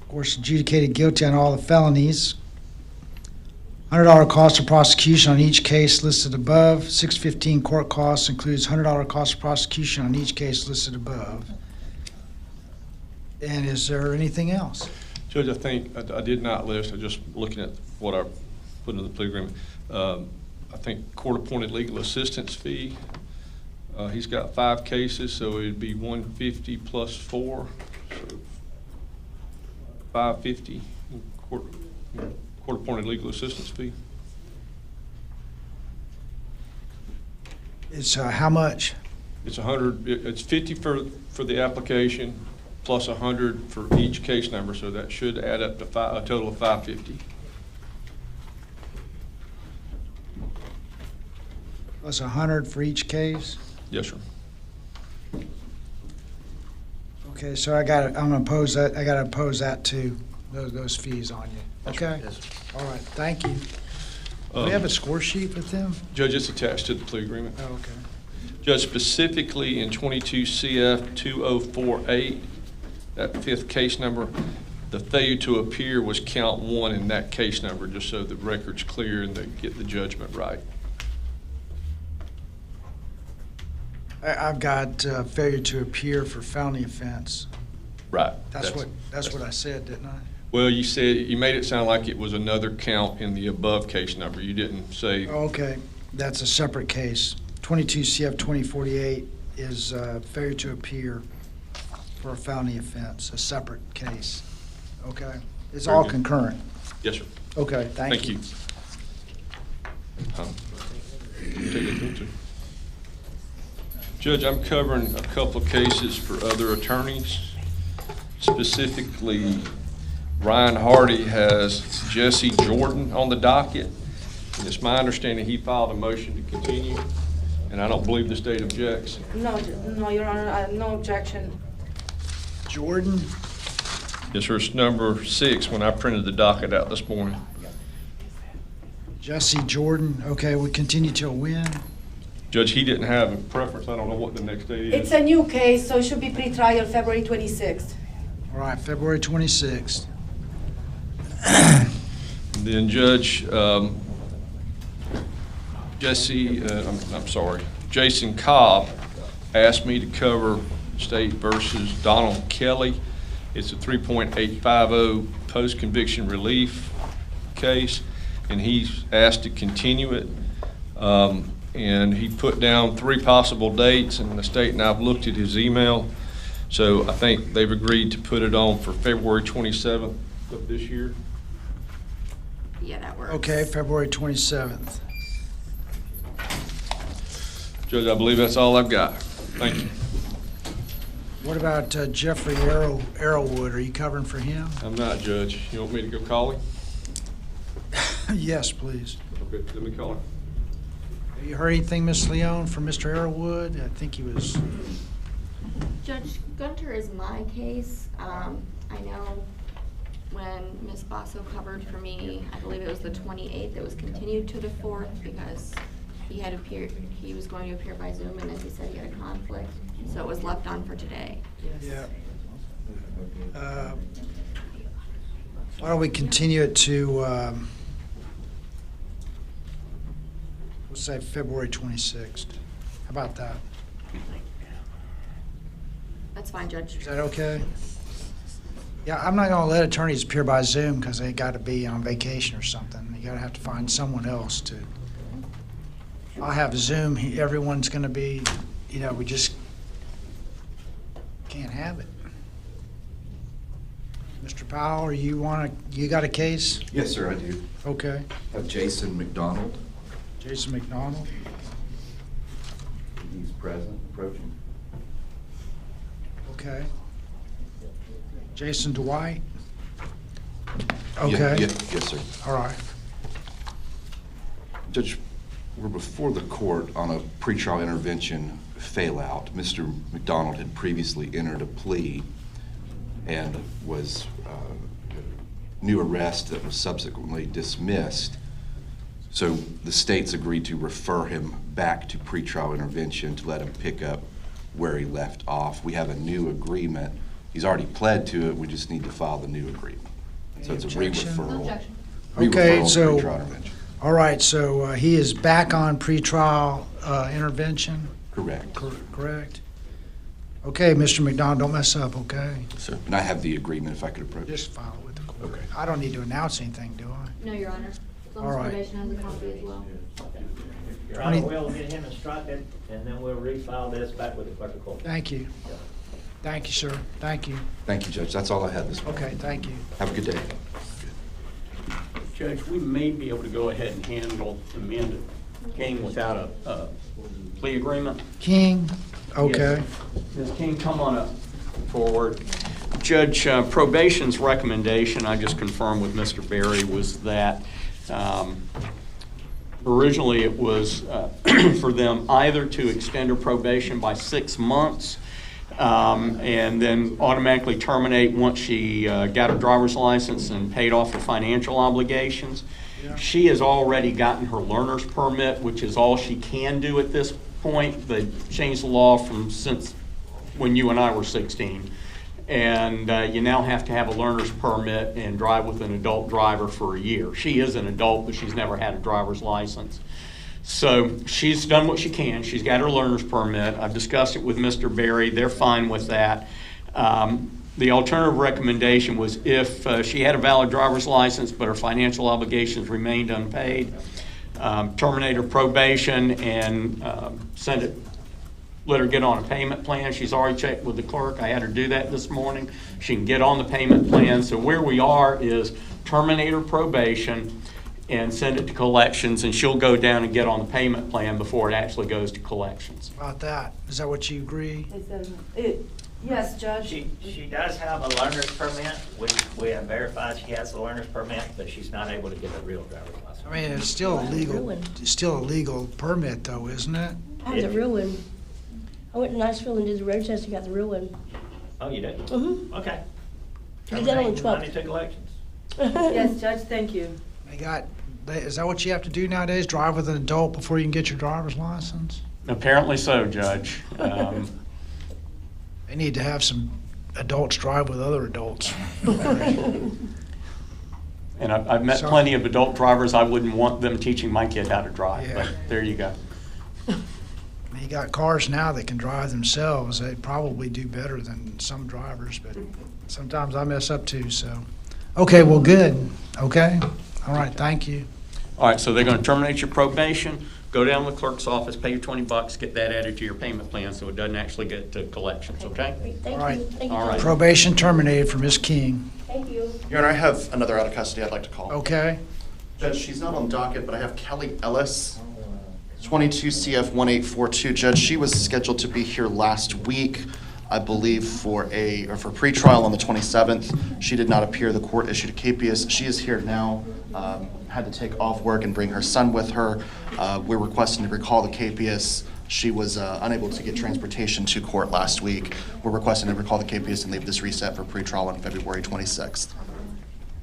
Of course, adjudicated guilty on all the felonies. $100 cost of prosecution on each case listed above. 615 court costs includes $100 cost of prosecution on each case listed above. And is there anything else? Judge, I think, I did not list, I just looking at what I put in the plea agreement. I think court-appointed legal assistance fee, he's got 5 cases, so it'd be 150 plus 4, so 550 court-appointed legal assistance fee. It's how much? It's 100. It's 50 for the application, plus 100 for each case number, so that should add up to a total of 550. Plus 100 for each case? Yes, sir. Okay, so I'm gonna impose that, I gotta impose that too, those fees on you. Okay? Yes, sir. All right, thank you. Do we have a score sheet with them? Judge, it's attached to the plea agreement. Oh, okay. Judge, specifically in 22 CF 2048, that 5th case number, the failure to appear was count 1 in that case number, just so the record's clear and they get the judgment right. I've got failure to appear for felony offense. Right. That's what I said, didn't I? Well, you said, you made it sound like it was another count in the above case number. You didn't say. Okay, that's a separate case. 22 CF 2048 is failure to appear for a felony offense, a separate case. Okay, it's Very all good. concurrent. Yes, sir. Okay, thank you. Take it into. Judge, I'm covering a couple of cases for other attorneys. Specifically, Ryan Hardy has Jesse Jordan on the docket. And it's my understanding he filed a motion to continue, and I don't believe the state objects. No, Your Honor, no objection. Jordan? Yes, sir, it's number 6 when I printed the docket out this morning. Jesse Jordan, okay, we continue till when? Judge, he didn't have a preference. I don't know what the next date is. It's a new case, so it should be pre-trial February 26th. All right, February 26th. And then Judge, Jason Cobb asked me to cover State versus Donald Kelly. It's a 3.850 post-conviction relief case, and he's asked to continue it. And he put down 3 possible dates, and the state and I've looked at his email. So I think they've agreed to put it on for February 27th of this year. Yeah, that works. Okay, February 27th. Judge, I believe that's all I've got. Thank you. What about Jeffrey Arrowwood? Are you covering for him? I'm not, Judge. You want me to go call him? Yes, please. Okay, let me call him. Have you heard anything, Ms. Leone, from Mr. Arrowwood? I think he was... Judge Gunter is my case. I know when Ms. Basso covered for me, I believe it was the 28th, it was continued to the 4th because he was going to appear by Zoom, and as he said, he had a conflict, so it was left on for today. Yeah. Why don't we continue it to, let's say February 26th. How about that? That's fine, Judge. Is that okay? Yeah, I'm not gonna let attorneys appear by Zoom because they gotta be on vacation or something. You gotta have to find someone else to. I'll have Zoom, everyone's gonna be you know, we just can't have it. Mr. Powell, you got a case? Yes, sir, I do. Okay. I have Jason McDonald. Jason McDonald. He's present, approaching. Okay. Jason Dwight. Yeah, Okay. yes, sir. All right. Judge, we're before the court on a pretrial intervention fail-out. Mr. McDonald had previously entered a plea and was new arrest that was subsequently dismissed. So the state's agreed to refer him back to pretrial intervention to let him pick up where he left off. We have a new agreement. He's already pled to it. We just need to file the new agreement. So it's a re-referral. Objection. Okay, Re-referral to so, pretrial intervention. all right, so he is back on pretrial intervention? Correct. Correct. Okay, Mr. McDonald, don't mess up, okay? Sir, and I have the agreement if I could approach. Just file it with the court. Okay. I don't need to announce anything, do I? No, Your Honor. As long All as right. probation has a copy as well. Your Honor, we'll get him instructed, and then we'll refile this back with the clerk of court. Thank you. Thank you, sir. Thank you. Thank you, Judge. That's all I had this morning. Okay, thank you. Have a good day. Judge, we may be able to go ahead and handle Amanda King without a plea agreement. King, okay. Ms. King, come on up forward. Judge, probation's recommendation, I just confirmed with Mr. Berry, was that originally it was for them either to extend her probation by 6 months and then automatically terminate once she got her driver's license and paid off her financial obligations. She has already gotten her learner's permit, which is all she can do at this point. They changed the law from since when you and I were 16. And you now have to have a learner's permit and drive with an adult driver for a year. She is an adult, but she's never had a driver's license. So she's done what she can. She's got her learner's permit. I've discussed it with Mr. Berry. They're fine with that. The alternative recommendation was if she had a valid driver's license, but her financial obligations remained unpaid, terminate her probation and let her get on a payment plan. She's already checked with the clerk. I had her do that this morning. She can get on the payment plan. So where we are is terminate her probation and send it to collections, and she'll go down and get on the payment plan before it actually goes to collections. About that, is that what you agree? Yes, Judge. She does have a learner's permit. We have verified she has a learner's permit, but she's not able to get a real driver's license. I mean, it's still a legal permit though, isn't it? I have the real one. I went to Niceville and did the road test and got the real one. Oh, you did? Mm-hmm. Okay. Did that on the 12th. Money to collections. Yes, Judge, thank you. Is that what you have to do nowadays? Drive with an adult before you can get your driver's license? Apparently so, Judge. They need to have some adults drive with other adults. And I've met plenty of adult drivers. I wouldn't want them teaching my kid how to drive, but there you go. You got cars now that can drive themselves. They probably do better than some drivers, but sometimes I mess up too, so. Okay, well, good. Okay. All right, thank you. All right, so they're going to terminate your probation, go down to the clerk's office, pay your $20, get that added to your payment plan so it doesn't actually get to collections, okay? Thank All right. you. Thank you. All right. Probation terminated for Ms. King. Thank you. Your Honor, I have another out of custody I'd like to call. Okay. Judge, she's not on docket, but I have Kelly Ellis, 22 CF 1842. Judge, she was scheduled to be here last week, I believe, for pretrial on the 27th. She did not appear. The court issued a capias. She is here now. Had to take off work and bring her son with her. We're requesting to recall the capias. She was unable to get transportation to court last week. We're requesting to recall the capias and leave this reset for pretrial on February 26th.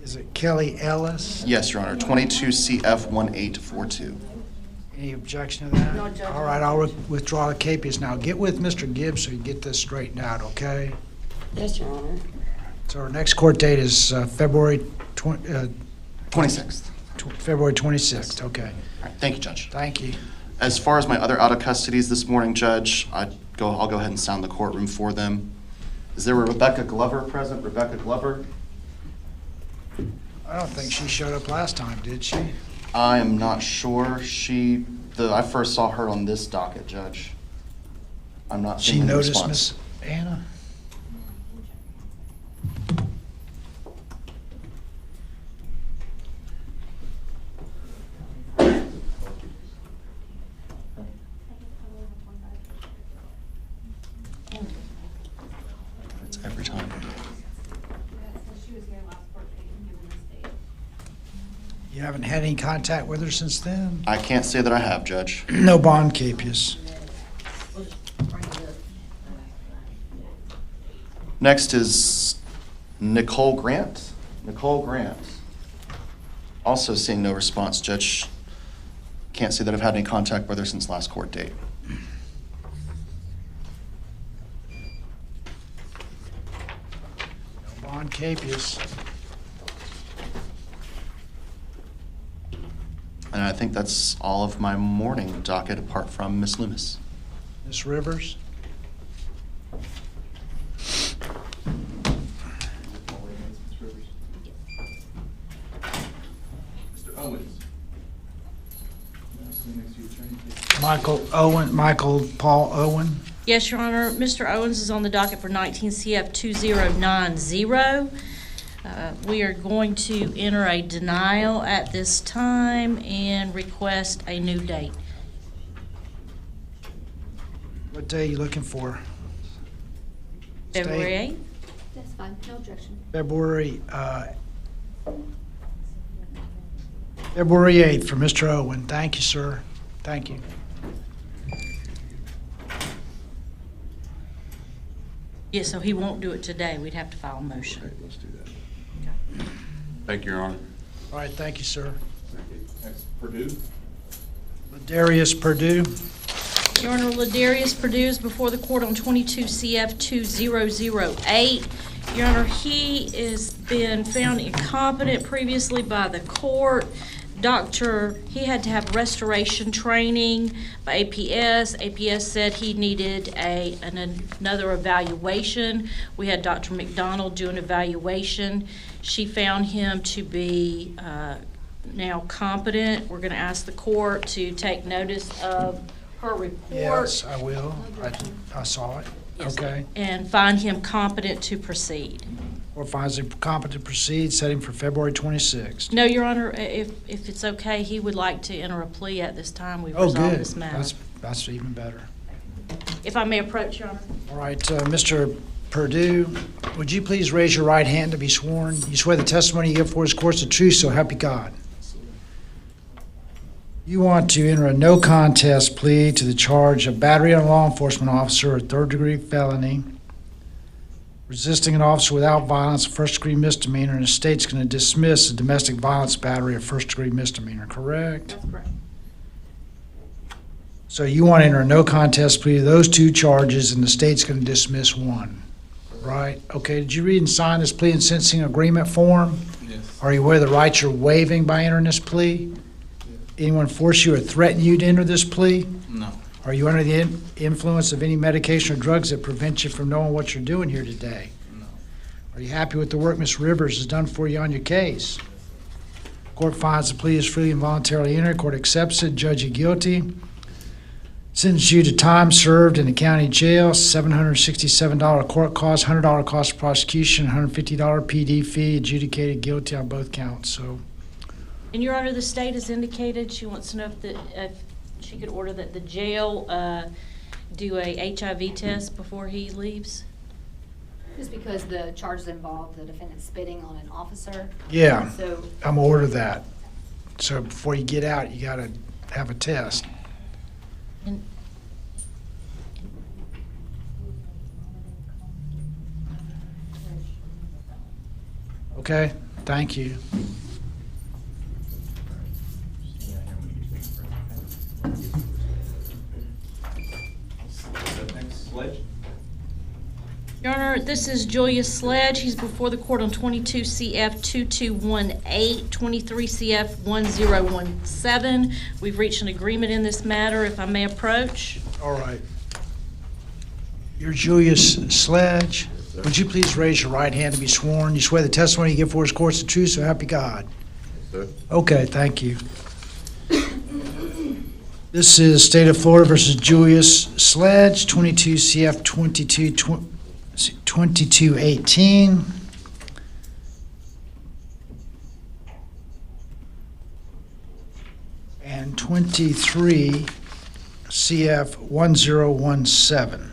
Is it Kelly Ellis? Yes, Your Honor, 22 CF 1842. Any objection to that? No, Judge. All right, I'll withdraw the capias now. Get with Mr. Gibbs so you get this straightened out, okay? Yes, Your Honor. So our next court date is February 26th. February 26th, okay. All right, thank you, Judge. Thank you. As far as my other out of custodies this morning, Judge, I'll go ahead and sound the courtroom for them. Is there a Rebecca Glover present? Rebecca Glover? I don't think she showed up last time, did she? I am not sure. I first saw her on this docket, Judge. I'm not She seeing any noticed, response. Miss Anna? It's every time. You haven't had any contact with her since then? I can't say that I have, Judge. No bond capias. Next is Nicole Grant. Nicole Grant. Also seeing no response, Judge. Can't say that I've had any contact with her since last court date. No bond capias. And I think that's all of my morning docket apart from Miss Loomis. Miss Rivers? Mr. Owens. Michael Paul Owen. Yes, Your Honor. Mr. Owens is on the docket for 19 CF 2090. We are going to enter a denial at this time and request a new date. What day are you looking for? February 8th? That's fine, no objection. February 8th for Mr. Owen. Thank you, sir. Thank you. Yes, so he won't do it today. We'd have to file a motion. Okay, let's do that. Thank you, Your Honor. All right, thank you, sir. Next, Purdue. Darius Purdue. Your Honor, Ladarius Purdue is before the court on 22 CF 2008. Your Honor, he has been found incompetent previously by the court. He had to have restoration training by APS. APS said he needed another evaluation. We had Dr. McDonald do an evaluation. She found him to be now competent. We're going to ask the court to take notice of her report. Yes, I will. I saw it. Yes, Okay. and find him competent to proceed. Or finds him competent to proceed, set him for February 26th. No, Your Honor, if it's okay, he would like to enter a plea at this time. We've Oh, resolved good. this matter. That's even better. If I may approach, Your Honor. All right, Mr. Purdue, would you please raise your right hand to be sworn? You swear the testimony you give before this court is the truth, so help you God. You want to enter a no contest plea to the charge of battery on a law enforcement officer, a third-degree felony, resisting an officer without violence, a first-degree misdemeanor, and the state's going to dismiss a domestic violence battery, a first-degree misdemeanor, correct? That's correct. So you want to enter a no contest plea to those two charges, and the state's going to dismiss one, right? Okay, did you read and sign this plea and sentencing agreement form? Yes. Are you aware of the rights you're waiving by entering this plea? Anyone force you or threaten you to enter this plea? No. Are you under the influence of any medication or drugs that prevent you from knowing what you're doing here today? No. Are you happy with the work Ms. Rivers has done for you on your case? Court finds the plea is freely and voluntarily entered. Court accepts it. Judge you guilty. Sentence you to time served in the county jail, $767 court cost, $100 cost of prosecution, $150 PD fee, adjudicated guilty on both counts. So, And Your Honor, the state has indicated she wants to know if she could order that the jail do a HIV test before he leaves. Just because the charges involve the defendant spitting on an officer. yeah, So, I'm gonna order that. So before you get out, you gotta have a test. And Okay, thank you. Next, Sledge. Your Honor, this is Julia Sledge. He's before the court on 22 CF 2218, 23 CF 1017. We've reached an agreement in this matter. If I may approach. All right. You're Julius Sledge. Would you please raise your right hand to be sworn? You swear the testimony you give before this court is the truth, so help you God. Sir. Okay, thank you. This is State of Florida versus Julius Sledge, 22 CF 2218. And 23 CF 1017.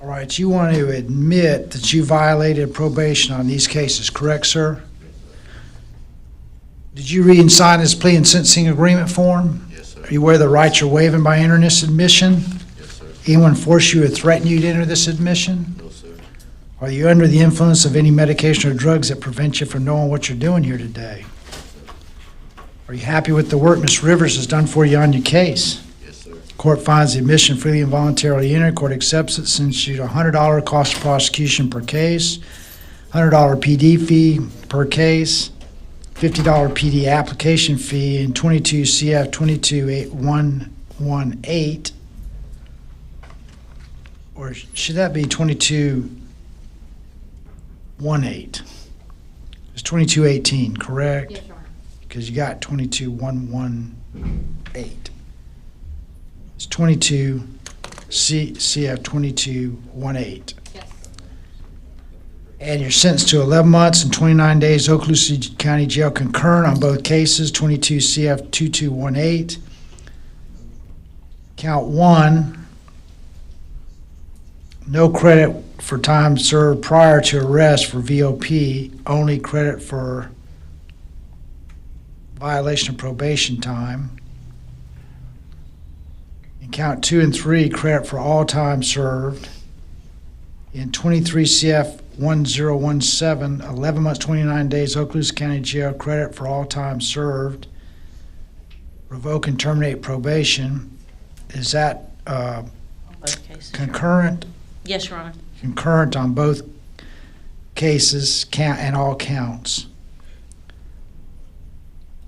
All right, you want to admit that you violated probation on these cases, correct, sir? Did you read and sign this plea and sentencing agreement form? Yes, sir. Are you aware of the rights you're waiving by entering this admission? Yes, sir. Anyone force you or threaten you to enter this admission? No, sir. Are you under the influence of any medication or drugs that prevent you from knowing what you're doing here today? Are you happy with the work Ms. Rivers has done for you on your case? Yes, sir. Court finds the admission freely and voluntarily entered. Court accepts it, sends you a $100 cost of prosecution per case, $100 PD fee per case, $50 PD application fee, and 22 CF 22118. Or should that be 2218? It's 2218, correct? Yes, Your Honor. Because you got 22118. It's 22 CF 2218. Yes. And you're sentenced to 11 months and 29 days Okaloosa County Jail concurrent on both cases, 22 CF 2218. Count 1, no credit for time served prior to arrest for VOP, only credit for violation of probation time. In count 2 and 3, credit for all time served. In 23 CF 1017, 11 months, 29 days, Okaloosa County Jail, credit for all time served. Revoke and terminate probation. Is that Both cases. concurrent? Yes, Your Honor. Concurrent on both cases, count and all counts.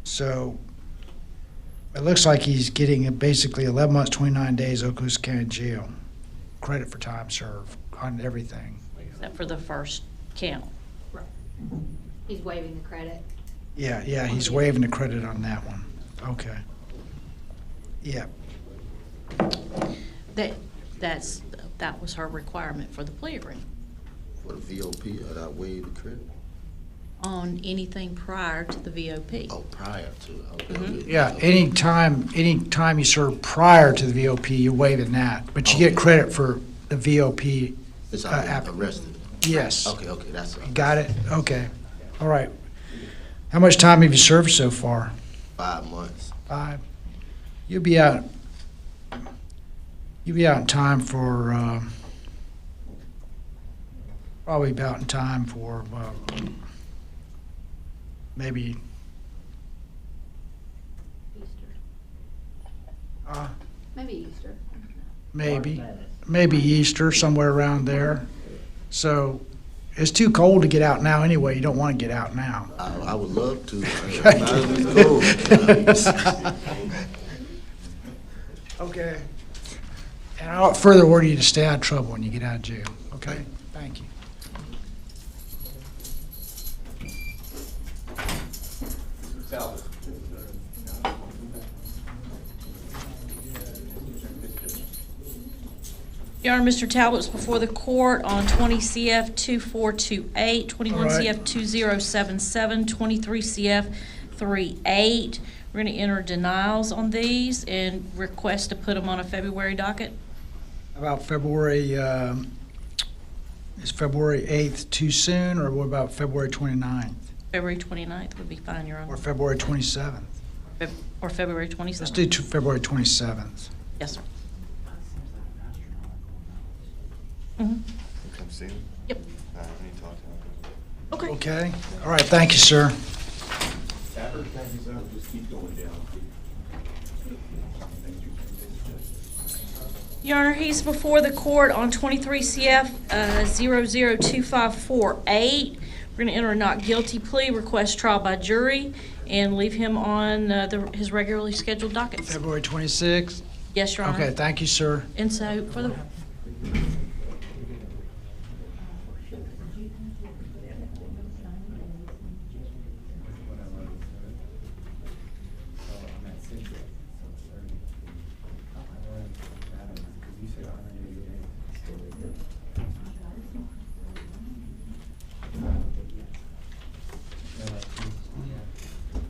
So it looks like he's getting basically 11 months, 29 days, Okaloosa County Jail. Credit for time served on everything. Except for the first count. Right. He's waiving the credit. Yeah, he's waiving the credit on that one. Okay. Yeah, That was her requirement for the plea agreement. For the VOP, I waive the credit? On anything prior to the VOP. Oh, prior to, okay. Mhm. yeah, anytime you serve prior to the VOP, you're waiving that. But you get credit for the VOP. It's already arrested? Yes. Okay, that's all. You got it? Okay. All right. How much time have you served so far? 5 months. 5. You'll be out in time for, probably about in time for, maybe, Maybe Easter. maybe Easter, somewhere around there. So it's too cold to get out now anyway. You don't want to get out now. I would love to. It's cold. Okay. And I'll further order you to stay out of trouble when you get out of jail. Okay? Thank you. Your Honor, Mr. Talbot's before the court on 20 CF 2428, 21 All right. CF 2077, 23 CF 38. We're going to enter denials on these and request to put them on a February docket. About February, is February 8th too soon, or what about February 29th? February 29th would be fine, Your Honor. Or February 27th? Or February 27th. Let's do February 27th. Yes, sir. Mhm. Come see him? Yep. I need to talk to him. Okay. Okay? All right, thank you, sir. Thank you, sir. Just keep going down. Your Honor, he's before the court on 23 CF 002548. We're going to enter a not guilty plea, request trial by jury, and leave him on his regularly scheduled dockets. February 26th? Yes, Your Honor. Okay, thank you, sir. And so for the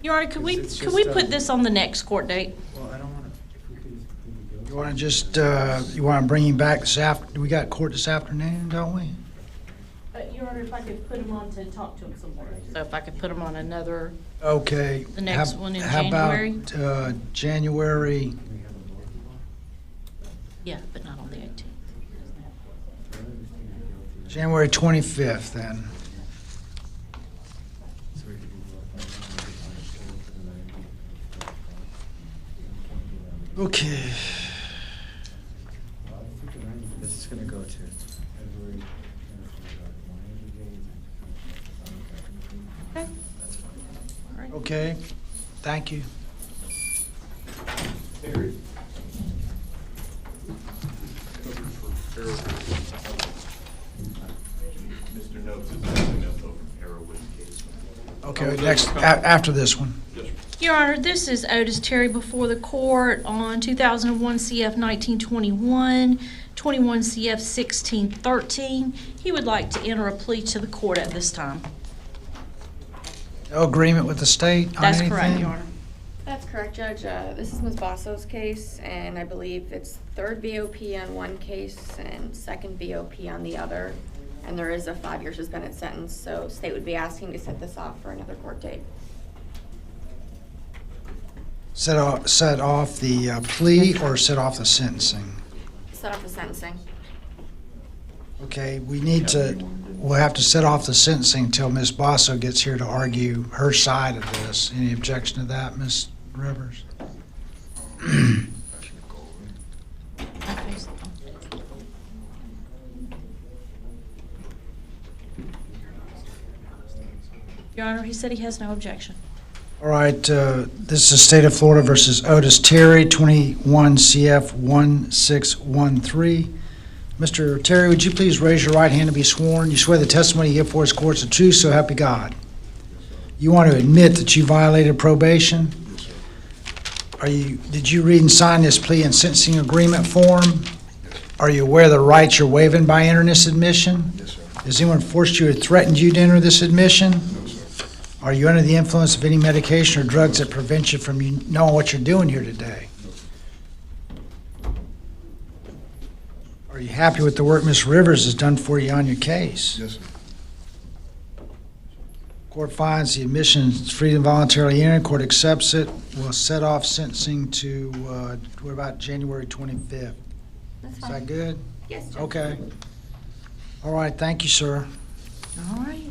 Your Honor, could we put this on the next court date? Well, I don't want to, if we could go. You want to just, you want to bring him back this we got court this afternoon, don't we? Your Honor, if I could put him on to talk to him some more. So if I could put him on another, Okay. the next one in How January? about January, Yeah, but not on the 18th. January 25th then? Okay. This is going to go to. Okay. Okay, thank you. Mr. Notes is asking us over Arrowwood case. Okay, next, after this one. Your Honor, this is Otis Terry before the court on 2001 CF 1921, 21 CF 1613. He would like to enter a plea to the court at this time. No agreement with the state on That's anything? correct, Your Honor. That's correct, Judge. This is Ms. Basso's case, and I believe it's third BOP on one case and second BOP on the other. And there is a 5-year suspended sentence, so state would be asking to set this off for another court date. Set off the plea or set off the sentencing? Set off the sentencing. Okay, we'll have to set off the sentencing until Ms. Basso gets here to argue her side of this. Any objection to that, Ms. Rivers? Your Honor, he said he has no objection. All right, this is State of Florida versus Otis Terry, 21 CF 1613. Mr. Terry, would you please raise your right hand to be sworn? You swear the testimony you give for this court is the truth, so help you God. You want to admit that you violated probation? Did you read and sign this plea and sentencing agreement form? Are you aware of the rights you're waiving by entering this admission? Yes, sir. Has anyone forced you or threatened you to enter this admission? No, sir. Are you under the influence of any medication or drugs that prevent you from knowing what you're doing here today? Are you happy with the work Ms. Rivers has done for you on your case? Yes, sir. Court finds the admission is free and voluntarily entered. Court accepts it. We'll set off sentencing to, what about January 25th? That's Is fine. that good? Yes, Judge. Okay. All right, thank you, sir. All right.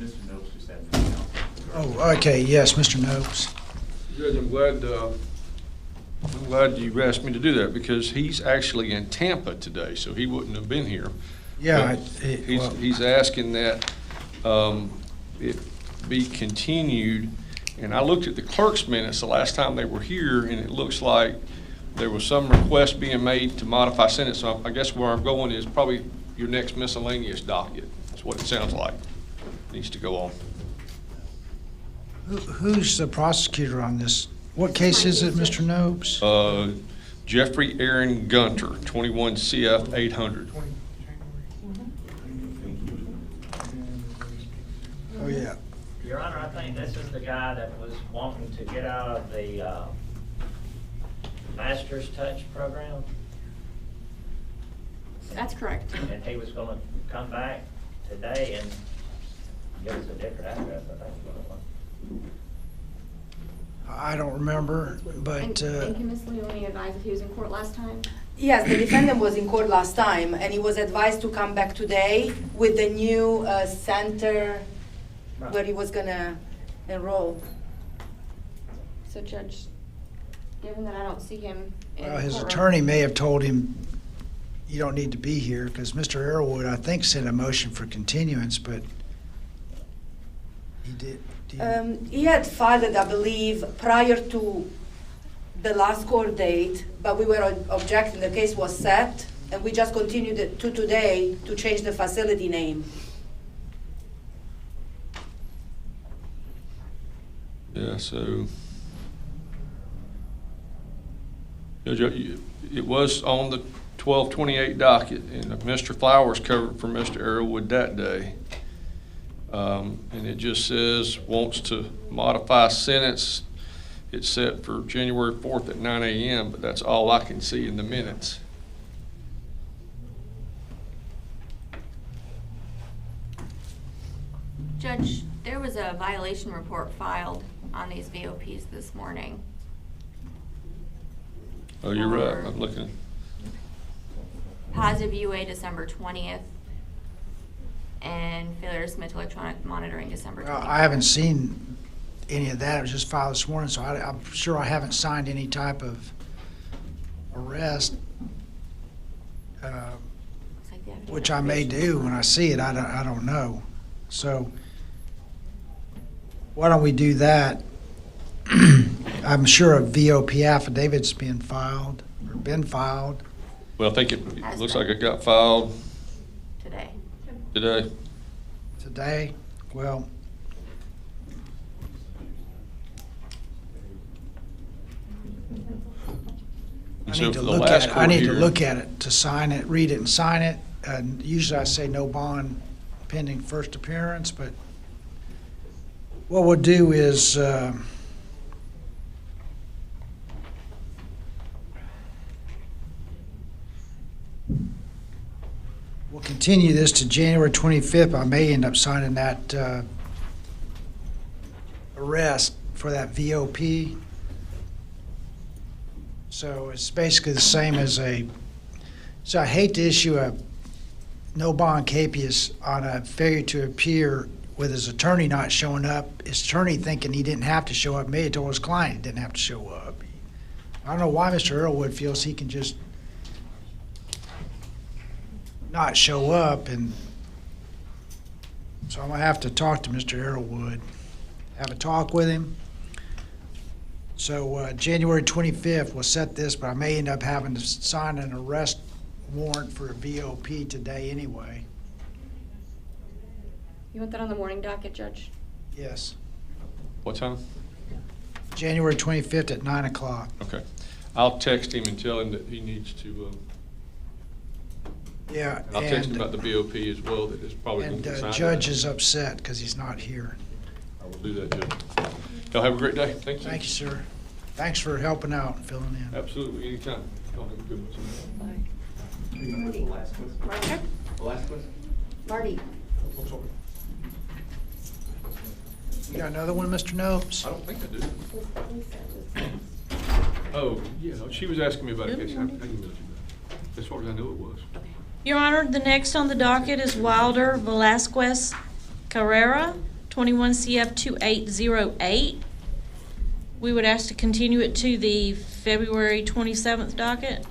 Mr. Notes just had to count. Oh, okay, yes, Mr. Nopes. Judge, I'm glad you asked me to do that because he's actually in Tampa today, so he wouldn't have been here. Yeah. But he's asking that it be continued, and I looked at the clerk's minutes the last time they were here, and it looks like there was some request being made to modify sentence, so I guess where I'm going is probably your next miscellaneous docket. That's what it sounds like. Needs to go on. Who's the prosecutor on this? What case is it, Mr. Nopes? Jeffrey Aaron Gunter, 21 CF 800. Oh, yeah. Your Honor, I think this is the guy that was wanting to get out of the Master's Touch program. That's correct. And he was gonna come back today and give us a different address, I think is what it was. I don't remember, but, And can Ms. Leone advise if he was in court last time? Yes, the defendant was in court last time, and he was advised to come back today with the new center where he was gonna enroll. So Judge, given that I don't see him in well, his courtroom- attorney may have told him, you don't need to be here, because Mr. Arrowwood, I think, sent a motion for continuance, but he did. He had filed it, I believe, prior to the last court date, but we were objecting, the case was set, and we just continued it to today to change the facility name. Yeah, so Judge, it was on the 12/28 docket, and Mr. Flowers covered for Mr. Arrowwood that day. And it just says, wants to modify sentence. It's set for January 4th at 9 a.m., but that's all I can see in the minutes. Judge, there was a violation report filed on these VOPs this morning. Oh, you're right, I'm looking. Positive UA December 20th, and failure to submit to electronic monitoring December 20th. I haven't seen any of that. It was just filed this morning, so I'm sure I haven't signed any type of arrest, which I may do when I see it. I don't know. So why don't we do that? I'm sure a VOP affidavit's been filed, or been filed. Well, I think it looks like it got filed Today. today. Today? Well, I So need for to the look last at it. I court need to hearing- look at it, to sign it, read it and sign it. And usually I say no bond pending first appearance, but what we'll do is, we'll continue this to January 25th. I may end up signing that arrest for that VOP. So it's basically the same as so I hate to issue a no bond capias on a failure to appear with his attorney not showing up, his attorney thinking he didn't have to show up, may have told his client he didn't have to show up. I don't know why Mr. Earlwood feels he can just not show up, and so I'm gonna have to talk to Mr. Earlwood, have a talk with him. So January 25th, we'll set this, but I may end up having to sign an arrest warrant for a VOP today anyway. You want that on the morning docket, Judge? Yes. What time? January 25th at 9 o'clock. Okay. I'll text him and tell him that he needs to, Yeah, I'll text him and, about the BOP as well, that it's probably going and to be signed. Judge is upset because he's not here. I will do that, Judge. Y'all have a great day. Thank you. Thank you, sir. Thanks for helping out and filling in. Absolutely, anytime. Y'all have a good one. Marty. The last question? The last question? Marty. You got another one, Mr. Nopes? I don't think I do. Oh, yeah, she was asking me about a case. I emailed you that. As far as I know it was. Your Honor, the next on the docket is Wilder Velasquez Carrera, 21 CF 2808. We would ask to continue it to the February 27th docket.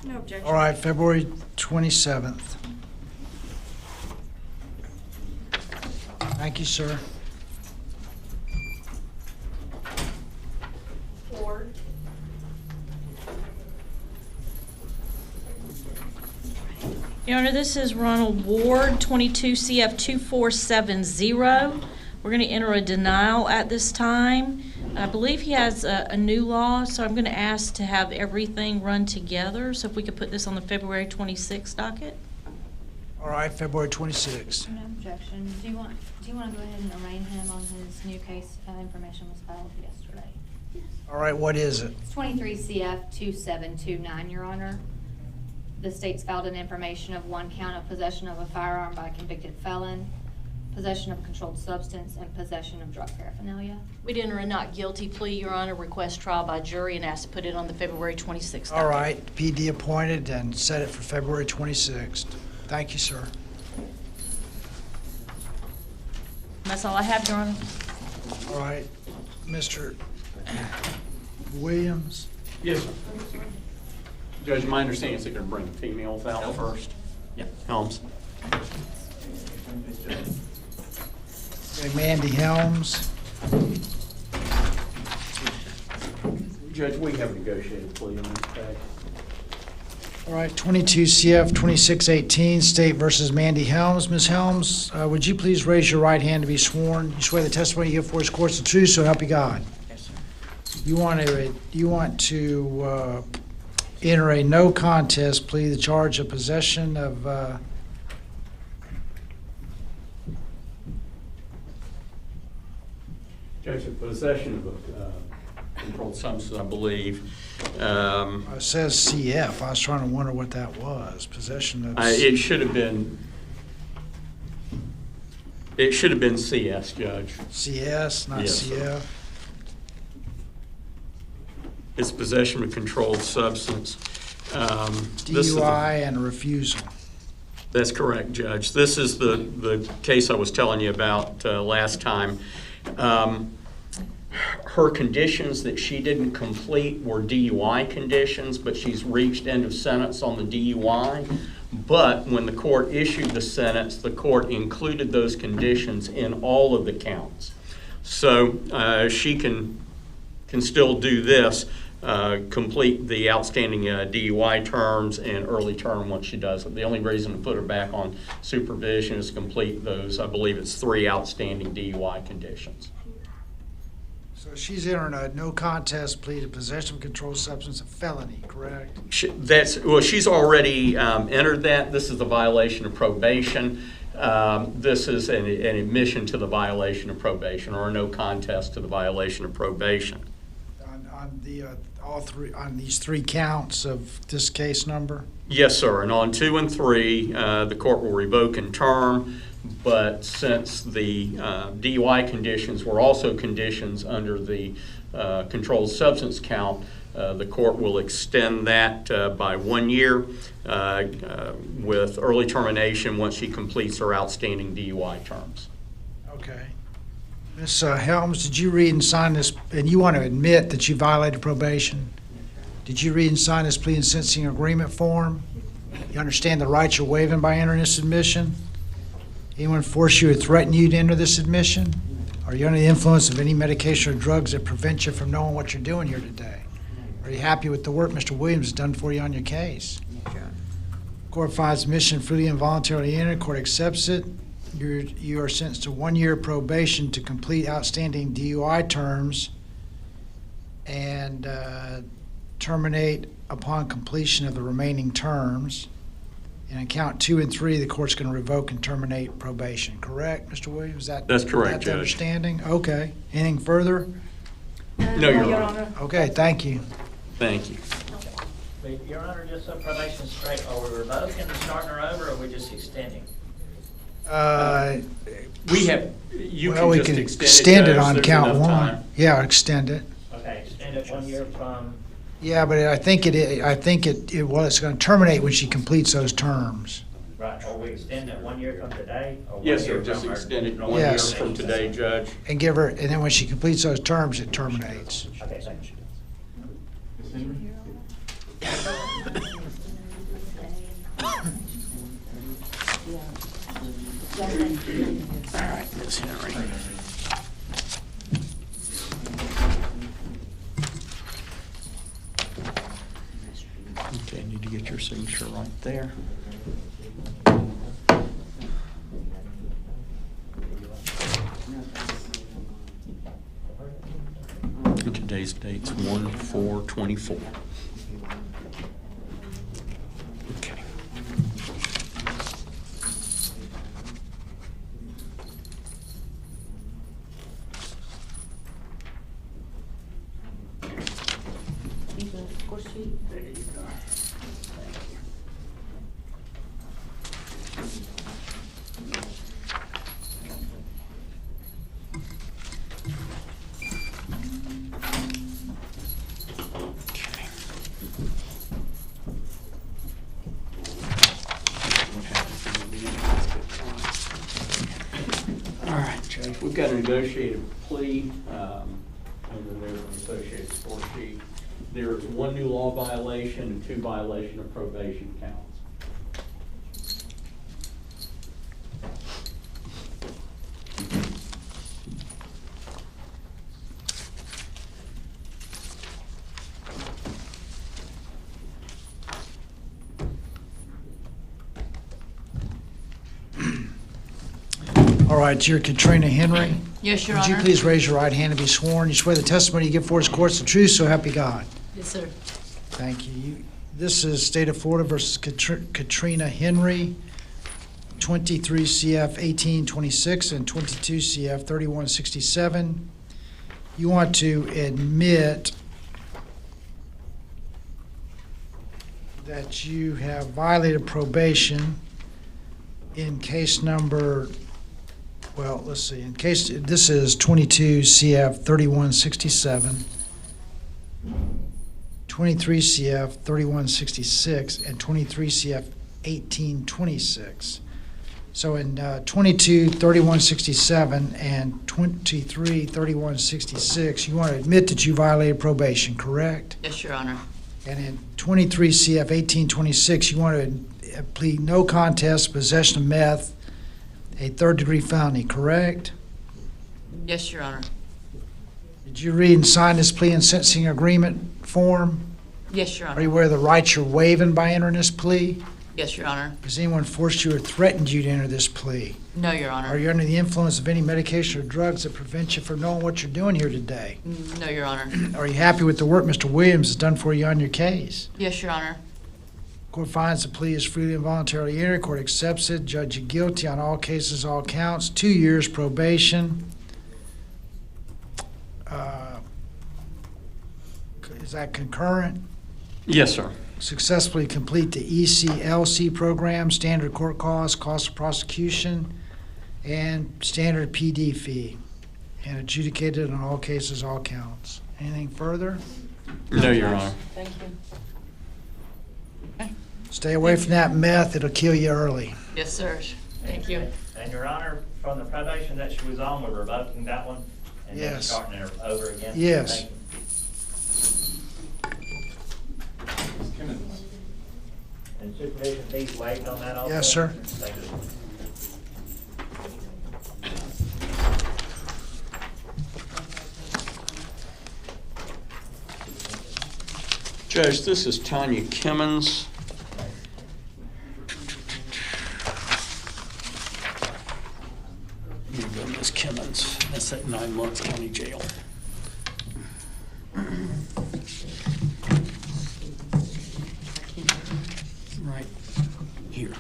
No objection. All right, February 27th. Thank you, sir. Ford. Your Honor, this is Ronald Ward, 22 CF 2470. We're going to enter a denial at this time. I believe he has a new law, so I'm going to ask to have everything run together. So if we could put this on the February 26th docket. All right, February 26th. No objection. Do you want to go ahead and arraign him on his new case? Information was filed yesterday. All right, what is it? It's 23 CF 2729, Your Honor. The state's filed an information of one count of possession of a firearm by a convicted felon, possession of a controlled substance, and possession of drug paraphernalia. We'd enter a not guilty plea, Your Honor, request trial by jury, and ask to put it on the February 26th docket. All right, PD appointed and set it for February 26th. Thank you, sir. That's all I have, Your Honor. All right, Mr. Williams. Yes, sir. Judge, my understanding is they're going to bring the females out first. Yeah. Helms. Okay, Mandy Helms. Judge, we have a negotiated plea on this case. All right, 22 CF 2618, State versus Mandy Helms. Ms. Helms, would you please raise your right hand to be sworn? You swear the testimony you give for this court is the truth, so help you God. Yes, sir. You want to enter a no contest plea, the charge of possession of, Judge, of possession of a controlled substance, I believe. it says CF. I was trying to wonder what that was. Possession of. It should have been CS, Judge. CS, not Yes, sir. CF. It's possession of a controlled substance. This is the- DUI and refusal. That's correct, Judge. This is the case I was telling you about last time. Her conditions that she didn't complete were DUI conditions, but she's reached end of sentence on the DUI. But when the court issued the sentence, the court included those conditions in all of the counts. So she can still do this, complete the outstanding DUI terms and early term once she does it. The only reason to put her back on supervision is to complete those, I believe it's 3 outstanding DUI conditions. So she's entering a no contest plea to possession of controlled substance, a felony, correct? She's already entered that. This is a violation of probation. This is an admission to the violation of probation, or a no contest to the violation of probation. On these 3 counts of this case number? Yes, sir. And on 2 and 3, the court will revoke in term. But since the DUI conditions were also conditions under the controlled substance count, the court will extend that by 1 year with early termination once she completes her outstanding DUI terms. Okay. Ms. Helms, did you read and sign this, and you want to admit that you violated probation? Did you read and sign this plea and sentencing agreement form? You understand the rights you're waiving by entering this admission? Anyone force you or threaten you to enter this admission? Are you under the influence of any medication or drugs that prevent you from knowing what you're doing here today? Are you happy with the work Mr. Williams has done for you on your case? Court finds admission freely and voluntarily entered. Court accepts it. You are sentenced to 1 year probation to complete outstanding DUI terms and terminate upon completion of the remaining terms. And in count 2 and 3, the court's going to revoke and terminate probation. Correct, Mr. Williams? That's correct, That's Judge. understanding? Okay. Anything further? No, Your Honor. Okay, thank you. Thank you. But, Your Honor, just so probation straight, are we revoking and starting her over, or are we just extending? We have, you Well, we can can just extend it Judge. on There's count enough 1. time. Yeah, extend it. Okay, extend it 1 year from, Yeah, but I think well, it's going to terminate when she completes those terms. right, are we extending it 1 year from today? Or 1 Yes, year sir, just from her- extend it 1 year Yes. from today, Judge. And give her, and then when she completes those terms, it terminates. Okay, thank you. All right, Ms. Henry. Okay, need to get your signature right there. And today's date's 1/4/24. Okay. There you go. Thank you. All right, Judge, we've got a negotiated plea, and then there's an associated score sheet. There is 1 new law violation and 2 violation of probation counts. All right, you're Katrina Henry. Yes, Your Would you Honor. please raise your right hand and be sworn? You swear the testimony you give for this court is the truth, so help you God. Yes, sir. Thank you. This is State of Florida versus Katrina Henry, 23 CF 1826 and 22 CF 3167. You want to admit that you have violated probation in case number, well, let's see, in case, this is 22 CF 3167, 23 CF 3166, and 23 CF 1826. So in 22 3167 and 23 3166, you want to admit that you violated probation, correct? Yes, Your Honor. And in 23 CF 1826, you want to plead no contest, possession of meth, a third-degree felony, correct? Yes, Your Honor. Did you read and sign this plea and sentencing agreement form? Yes, Your Are you Honor. aware of the rights you're waiving by entering this plea? Yes, Your Honor. Has anyone forced you or threatened you to enter this plea? No, Your Honor. Are you under the influence of any medication or drugs that prevent you from knowing what you're doing here today? No, Your Honor. Are you happy with the work Mr. Williams has done for you on your case? Yes, Your Honor. Court finds the plea is freely and voluntarily entered. Court accepts it. Judge you guilty on all cases, all counts. 2 years probation. Is that concurrent? Yes, sir. Successfully complete the ECLC program, standard court costs, cost of prosecution, and standard PD fee, and adjudicated on all cases, all counts. Anything further? No, Your Honor. Thank you. Stay away from that meth. It'll kill you early. Yes, sir. Thank you. And Your Honor, from the probation that she was on, we're revoking that one and then Yes. starting her over again? Yes. Thank you. And supervision fees waived on that also? Yes, sir. Thank you. Judge, this is Tanya Kimmons. Here you go, Ms. Kimmons. That's at 9 months county jail. Right here.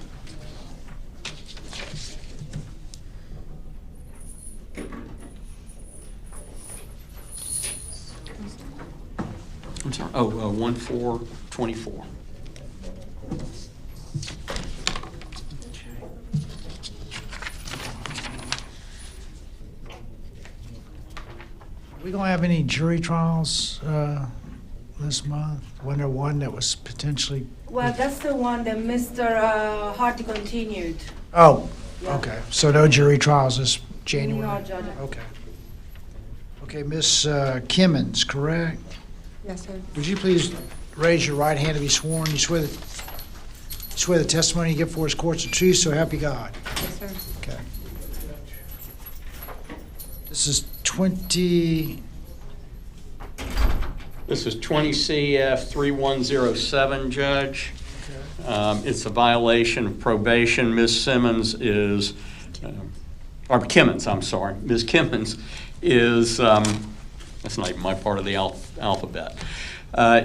I'm sorry, 1/4/24. We gonna have any jury trials this month? Wasn't there one that was potentially? Well, that's the one that Mr. Hardy continued. Oh, Yeah. okay. So no jury trials this January? No, Judge. Okay. Okay, Ms. Kimmons, correct? Yes, sir. Would you please raise your right hand to be sworn? You swear the testimony you give for this court is the truth, so help you God. Yes, sir. Okay. This is 20, This is 20 CF 3107, Judge. It's a violation of probation. Ms. Simmons is, or Kimmons, I'm sorry. Ms. Kimmons is, that's not even my part of the alphabet,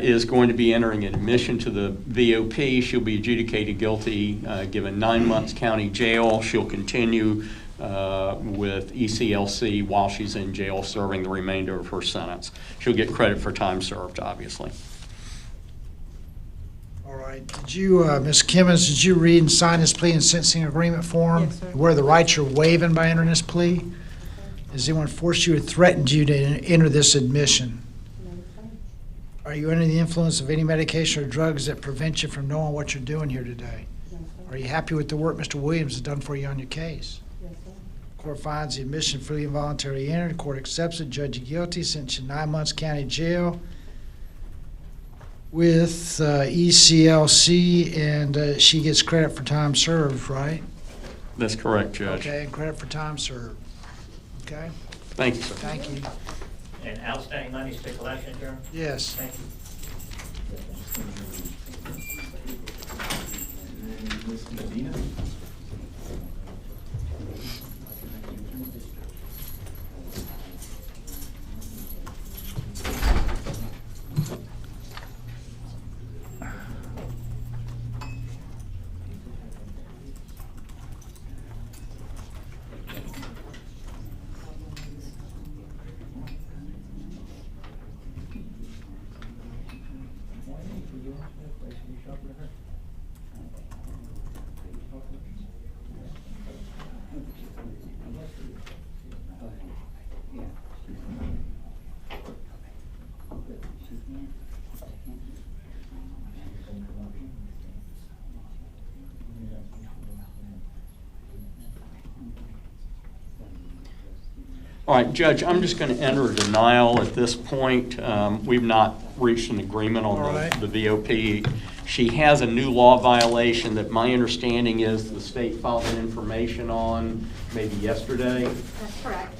is going to be entering an admission to the VOP. She'll be adjudicated guilty, given 9 months county jail. She'll continue with ECLC while she's in jail serving the remainder of her sentence. She'll get credit for time served, obviously. all right. Did you, Ms. Kimmons, did you read and sign this plea and sentencing agreement form? Yes, sir. Where the rights you're waiving by entering this plea? Has anyone forced you or threatened you to enter this admission? Are you under the influence of any medication or drugs that prevent you from knowing what you're doing here today? Are you happy with the work Mr. Williams has done for you on your case? Court finds the admission freely and voluntarily entered. Court accepts it. Judge you guilty. Sentence you 9 months county jail with ECLC, and she gets credit for time served, right? That's correct, Judge. Okay, and credit for time served. Okay? Thank you, sir. Thank you. And outstanding monies to collection, Your Honor? Yes. Thank you. Ms. Medina? All right, Judge, I'm just going to enter a denial at this point. We've not reached an agreement on All right. the VOP. She has a new law violation that my understanding is the state filed an information on maybe yesterday. That's correct.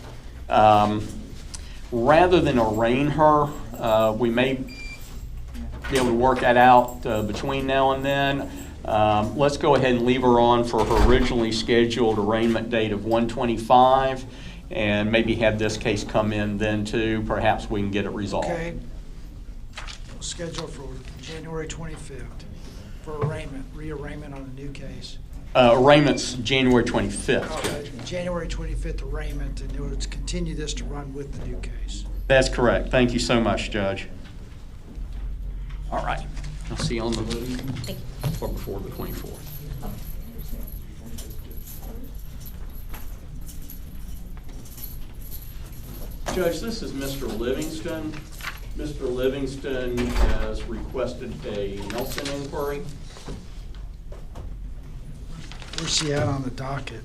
Rather than arraign her, we may be able to work that out between now and then. Let's go ahead and leave her on for her originally scheduled arraignment date of 1/25, and maybe have this case come in then too. Perhaps we can get it resolved. Okay. Scheduled for January 25th for arraignment, rearrangement on a new case. Arraignment's January 25th, Okay, Judge. January 25th arraignment, and it would continue this to run with the new case. That's correct. Thank you so much, Judge. All right. I'll see you on the or before the 24th. Judge, this is Mr. Livingston. Mr. Livingston has requested a Nelson inquiry. Where's he at on the docket?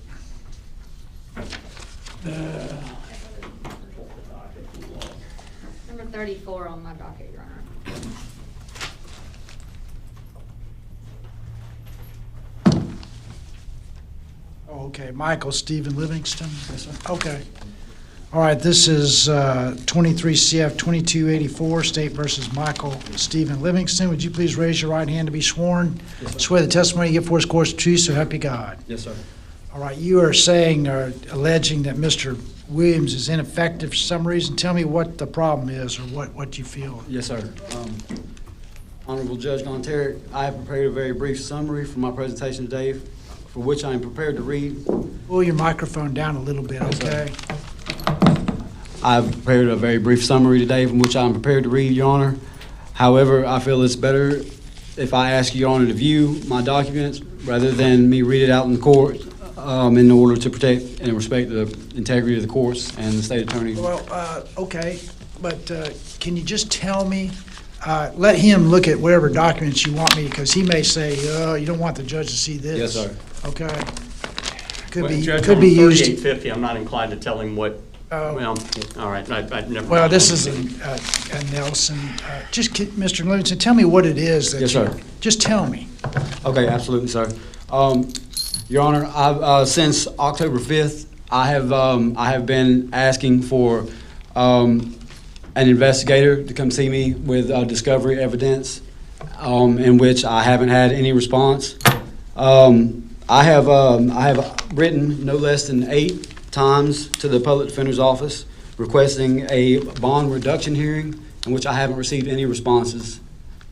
Number 34 on my docket, Your Honor. Oh, okay, Michael Stephen Livingston? Yes, sir. Okay. All right, this is 23 CF 2284, State versus Michael Stephen Livingston. Would you please raise your right hand to be sworn? Yes, sir. Swear the testimony you give forth is course of truth, so help you God. Yes, sir. All right, you are saying or alleging that Mr. Williams is ineffective for some reason. Tell me what the problem is or what you feel. Yes, sir. Honorable Judge Gonteric, I have prepared a very brief summary for my presentation today, for which I am prepared to read. Pull your microphone down a little bit, okay? I have prepared a very brief summary today from which I am prepared to read, Your Honor. However, I feel it's better if I ask Your Honor to view my documents rather than me read it out in court in order to protect and respect the integrity of the courts and the state attorney. Well, okay, but can you just tell me, let him look at whatever documents you want me, because he may say, you don't want the judge to see this. Yes, sir. Okay. Well, Could Judge, be on used. 3850, I'm not inclined to tell him what, well, all right, I'd never. Well, this is a Nelson. Mr. Livingston, tell me what it is that Yes, you. sir. Just tell me. Okay, absolutely, sir. Your Honor, I've since October 5th, I have been asking for an investigator to come see me with discovery evidence, in which I haven't had any response. I have written no less than 8 times to the Public Defender's Office requesting a bond reduction hearing, in which I haven't received any responses.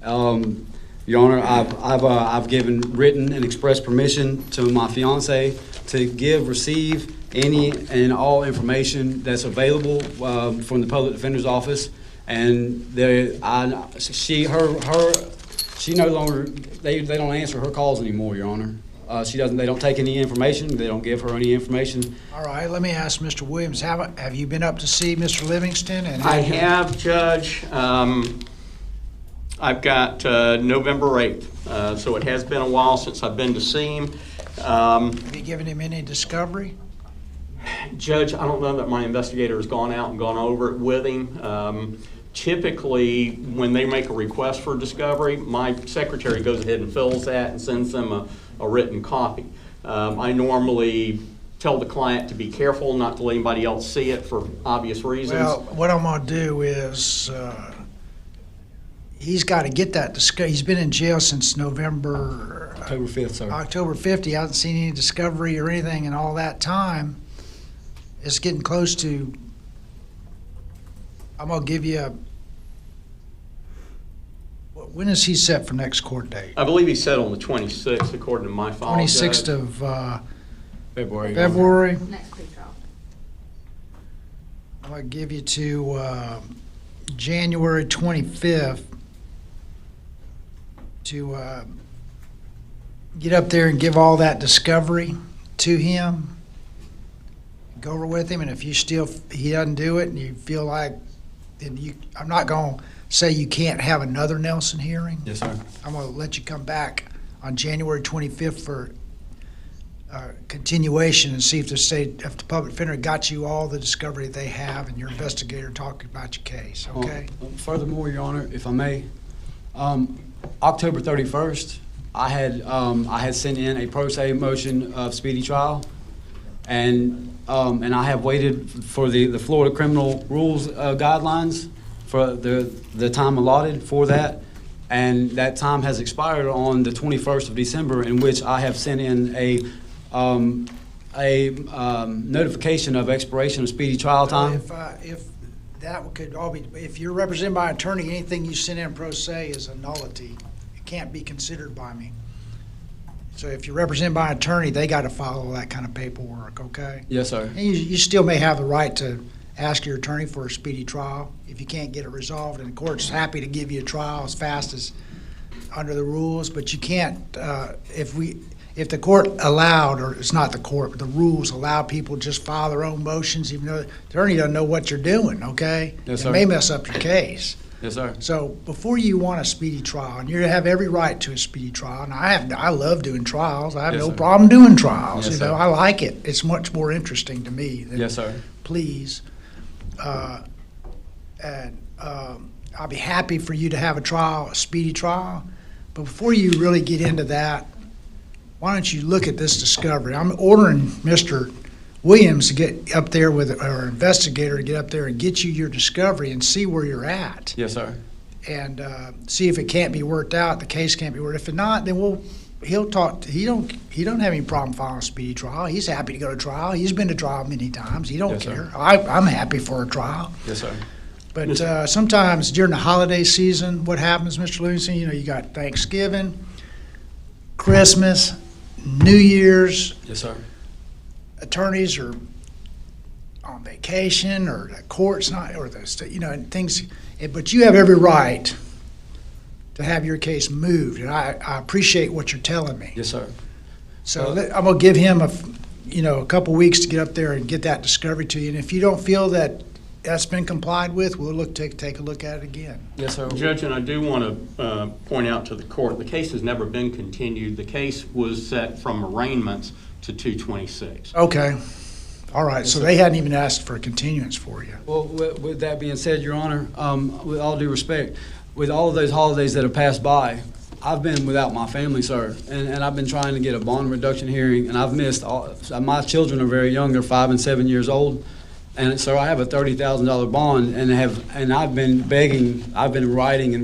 Your Honor, I've given written and express permission to my fiance to receive any and all information that's available from the Public Defender's Office, and she no longer, they don't answer her calls anymore, Your Honor. They don't take any information. They don't give her any information. All right, let me ask Mr. Williams, have you been up to see Mr. Livingston? And I have, Judge. I've got November 8th, so it has been a while since I've been to see him. Have you given him any discovery? Judge, I don't know that my investigator has gone out and gone over it with him. Typically, when they make a request for discovery, my secretary goes ahead and fills that and sends them a written copy. I normally tell the client to be careful not to let anybody else see it for obvious reasons. Well, what I'm going to do is he's got to get that discovery. He's been in jail since November. October 5th, sir. October 5th. He hasn't seen any discovery or anything in all that time. It's getting close to. I'm going to give you when is he set for next court date? I believe he's set on the 26th, according to my file. 26th of February. February. Next pretrial. I'm going to give you to January 25th to get up there and give all that discovery to him. Go over with him, and if he doesn't do it, and you feel like, then I'm not going to say you can't have another Nelson hearing. Yes, sir. I'm going to let you come back on January 25th for continuation and see if if the public defender got you all the discovery that they have and your investigator talking about your case, okay? Furthermore, Your Honor, if I may, October 31st, I had sent in a pro se motion of speedy trial, and I have waited for the Florida criminal rules guidelines for the time allotted for that, and that time has expired on the 21st of December, in which I have sent in a notification of expiration of speedy trial time. If that could all be, if you're represented by an attorney, anything you send in pro se is a nullity. It can't be considered by me. So if you're represented by an attorney, they got to follow that kind of paperwork, okay? Yes, sir. And you still may have the right to ask your attorney for a speedy trial if you can't get it resolved, and the court's happy to give you a trial as fast as under the rules, but you can't, if the court allowed, or it's not the court, but the rules allow people to just file their own motions, even though the attorney doesn't know what you're doing, okay? Yes, It sir. may mess up your case. Yes, sir. So before you want a speedy trial, and you have every right to a speedy trial, and I love doing trials. I have Yes, no sir. problem doing trials. Yes, You know, sir. I like it. It's much more interesting to me than Yes, sir. pleas. I'll be happy for you to have a trial, a speedy trial. But before you really get into that, why don't you look at this discovery? I'm ordering Mr. Williams to get up there with, or investigator to get up there and get you your discovery and see where you're at. Yes, sir. And see if it can't be worked out, the case can't be worked. If not, then he'll talk. He don't have any problem filing a speedy trial. He's happy to go to trial. He's been to trial many times. He don't Yes, sir. care. I'm happy for a trial. Yes, sir. But sometimes during the holiday season, what happens, Mr. Livingston? You know, you got Thanksgiving, Christmas, New Year's. Yes, sir. Attorneys are on vacation, or the court's not, or the state, you know, and things. But you have every right to have your case moved, and I appreciate what you're telling me. Yes, sir. So I'm gonna give him a couple weeks to get up there and get that discovery to you. And if you don't feel that that's been complied with, we'll take a look at it again. Yes, sir. Judge, and I do want to point out to the court, the case has never been continued. The case was set from arraignments to 226. Okay. All right. Yes, So sir. they hadn't even asked for a continuance for you. Well, with that being said, Your Honor, with all due respect, with all of those holidays that have passed by, I've been without my family, sir, and I've been trying to get a bond reduction hearing, and I've missed all. My children are very young; they're 5 and 7 years old, and so I have a $30,000 bond, and I've been begging, I've been writing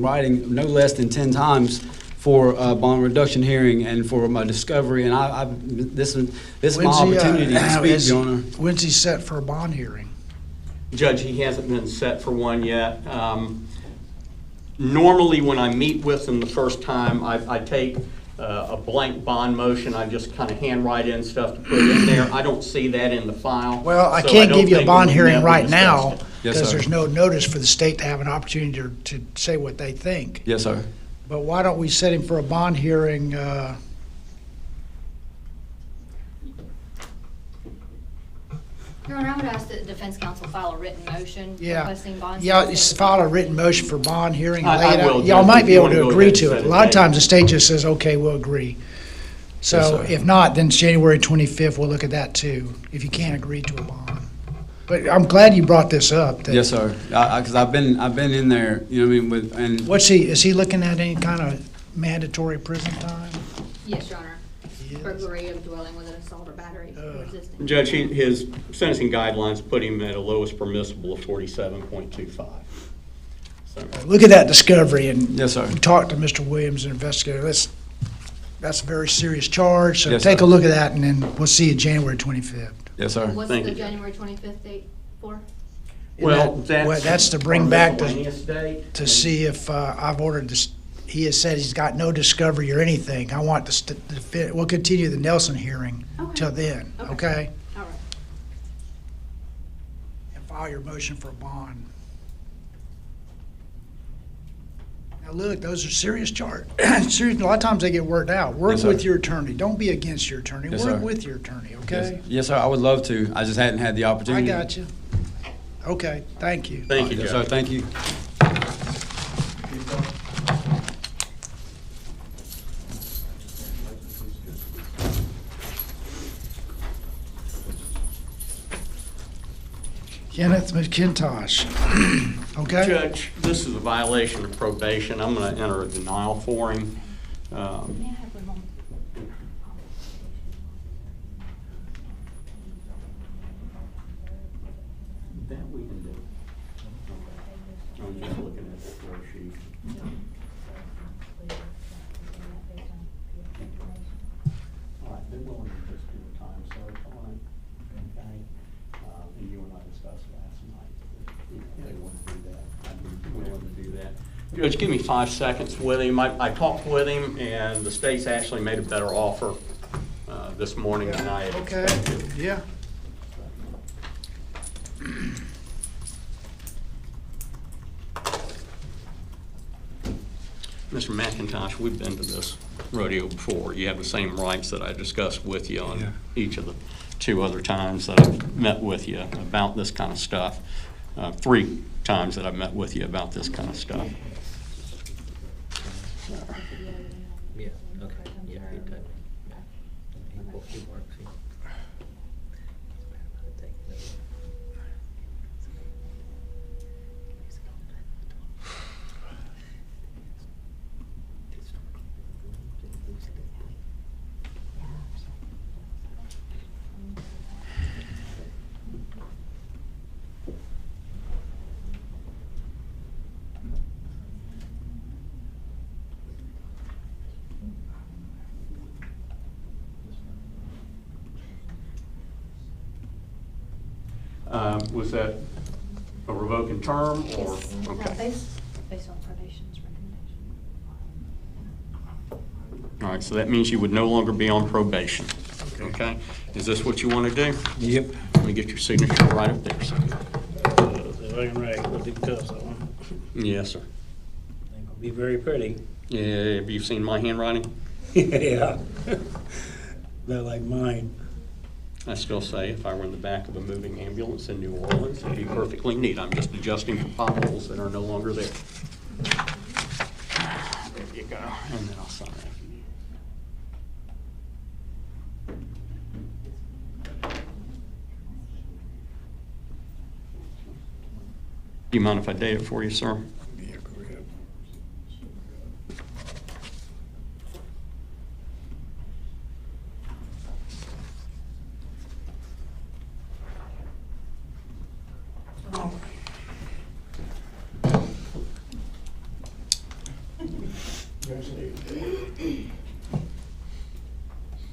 no less than 10 times for a bond reduction hearing and for my discovery, and this is my opportunity to speak, Your Honor. When's he set for a bond hearing? Judge, he hasn't been set for one yet. Normally, when I meet with him the first time, I take a blank bond motion. I just kind of handwrite in stuff to put in there. I don't see that in the file. Well, I so can't don't give you a think bond we hearing met right and now discussed it. Yes, because sir. there's no notice for the state to have an opportunity to say what they think. Yes, sir. But why don't we set him for a bond hearing? Your Honor, I would ask that the defense counsel file a written motion Yeah, requesting bond. yeah, just file a written motion for bond hearing. And I lay it out. will, Y'all Judge, might if be you able wanna to go agree ahead and to set it. a A lot of date. times the state just says, okay, we'll agree. So Yes, sir. if not, then it's January 25th, we'll look at that too, if you can't agree to a bond. But I'm glad you brought this up. that- Yes, sir. Because I've been in there, you know what I mean, and Is he looking at any kind of mandatory prison time? Yes, Your Honor. Burglary of dwelling with an assault or battery or resisting. Judge, his sentencing guidelines put him at a lowest permissible of 47.25. So, Look at that discovery and yes, sir. talk to Mr. Williams, an investigator. That's a very serious charge, so Yes, take sir. a look at that, and then we'll see you January 25th. Yes, sir. What's Thank the you, Judge. January 25th date for? well, That's to bring back miscellaneous date. to see if I've ordered this. He has said he's got no discovery or anything. I want we'll continue the Nelson hearing till then, okay? All right. And file your motion for a bond. Now, look, those are serious charges. A lot of times they get worked out. Work Yes, sir. with your attorney. Don't be against your attorney. Yes, Work sir. with your attorney, okay? Yes, sir. I would love to. I just hadn't had the I opportunity. got you. Okay, thank you. Thank you, Yes, Judge. sir. Thank you. Kenneth McIntosh. Okay? Judge, this is a violation of probation. I'm going to enter a denial for him. That we can do. I'm just looking at the flow sheet. All right, they're willing to just do a time search on it, okay? And you and I discussed last night, that they want to do that. I'd be willing to do that. Judge, give me 5 seconds with him. I talked with him, and the state's actually made a better offer this morning than I had expected. Yeah. Mr. McIntosh, we've been to this rodeo before. You have the same rights that I discussed with you on each of the 2 other times that I've met with you about this kind of stuff. 3 times that I've met with you about this kind of stuff. Yeah, okay, yeah, he did. He works, yeah. Was that a revoking term or? Okay. Based on probation's recommendation. All right, so that means you would no longer be on probation. Okay? Is this what you want to do? Yep. Let me get your signature right up there, sir. If I can write with the cuffs on. Yes, sir. It'll be very pretty. Yeah, have you seen my handwriting? Yeah. They're like mine. I still say if I were in the back of a moving ambulance in New Orleans, it'd be perfectly neat. I'm just adjusting for potholes that are no longer there. There you go. And then I'll sign it. Do you mind if I date it for you, sir? Yeah, go ahead.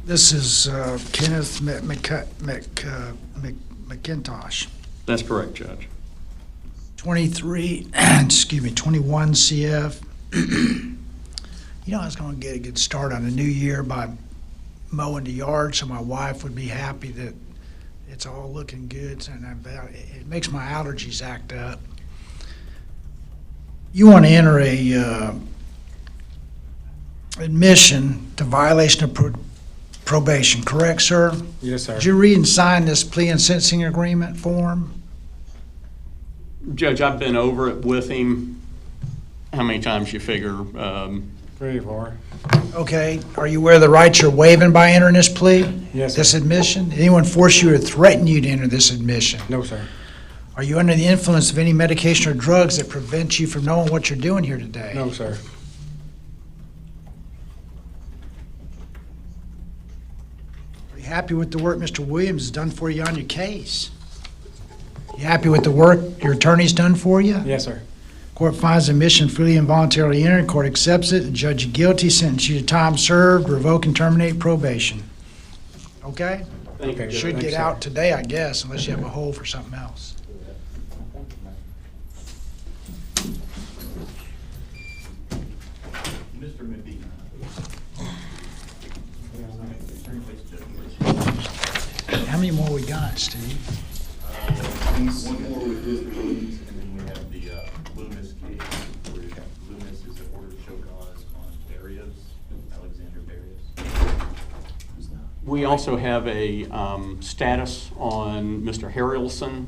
This is Kenneth McIntosh. That's correct, Judge. 21 CF. You know, I was going to get a good start on the new year by mowing the yard, so my wife would be happy that it's all looking good, and it makes my allergies act up. You want to enter a admission to violation of probation, correct, sir? Yes, sir. Did you read and sign this plea and sentencing agreement form? Judge, I've been over it with him. How many times you figure? 3 or 4. Okay. Are you aware of the rights you're waiving by entering this plea? Yes, sir. This admission? Did anyone force you or threaten you to enter this admission? No, sir. Are you under the influence of any medication or drugs that prevent you from knowing what you're doing here today? No, sir. Are you happy with the work Mr. Williams has done for you on your case? You happy with the work your attorney's done for you? Yes, sir. Court finds admission freely and voluntarily entered. Court accepts it. The judge guilty, sentence you to time served, revoke and terminate probation. Okay? Thank you, Judge. Should get out today, I guess, unless you have a hold for something else. Mr. Medina. How many more we got, Steve? One more with this release, and then we have the Loomis case, where Loomis is the order to show cause on Barrios, Alexander Barrios. We also have a status on Mr. Harrelson.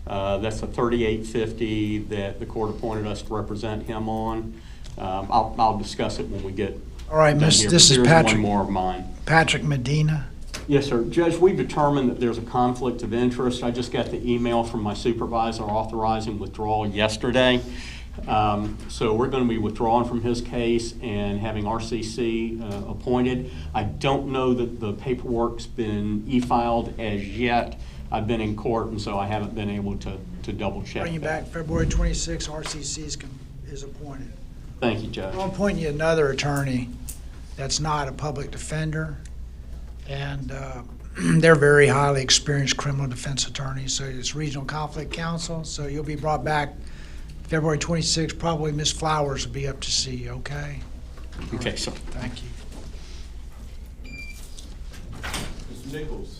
That's a 3850 that the court appointed us to represent him on. I'll discuss it when we get All right, done miss, here, this but is there's Patrick. one more of mine. Patrick Medina. Yes, sir. Judge, we've determined that there's a conflict of interest. I just got the email from my supervisor authorizing withdrawal yesterday. So we're going to be withdrawing from his case and having RCC appointed. I don't know that the paperwork's been e-filed as yet. I've been in court, and so I haven't been able to double check. Bring you back February 26th, RCC is appointed. Thank you, Judge. I'll appoint you another attorney that's not a public defender, and they're very highly experienced criminal defense attorneys, so it's Regional Conflict Counsel, so you'll be brought back February 26th. Probably Ms. Flowers will be up to see you, okay? Okay, sir. Thank you. Mr. Nichols.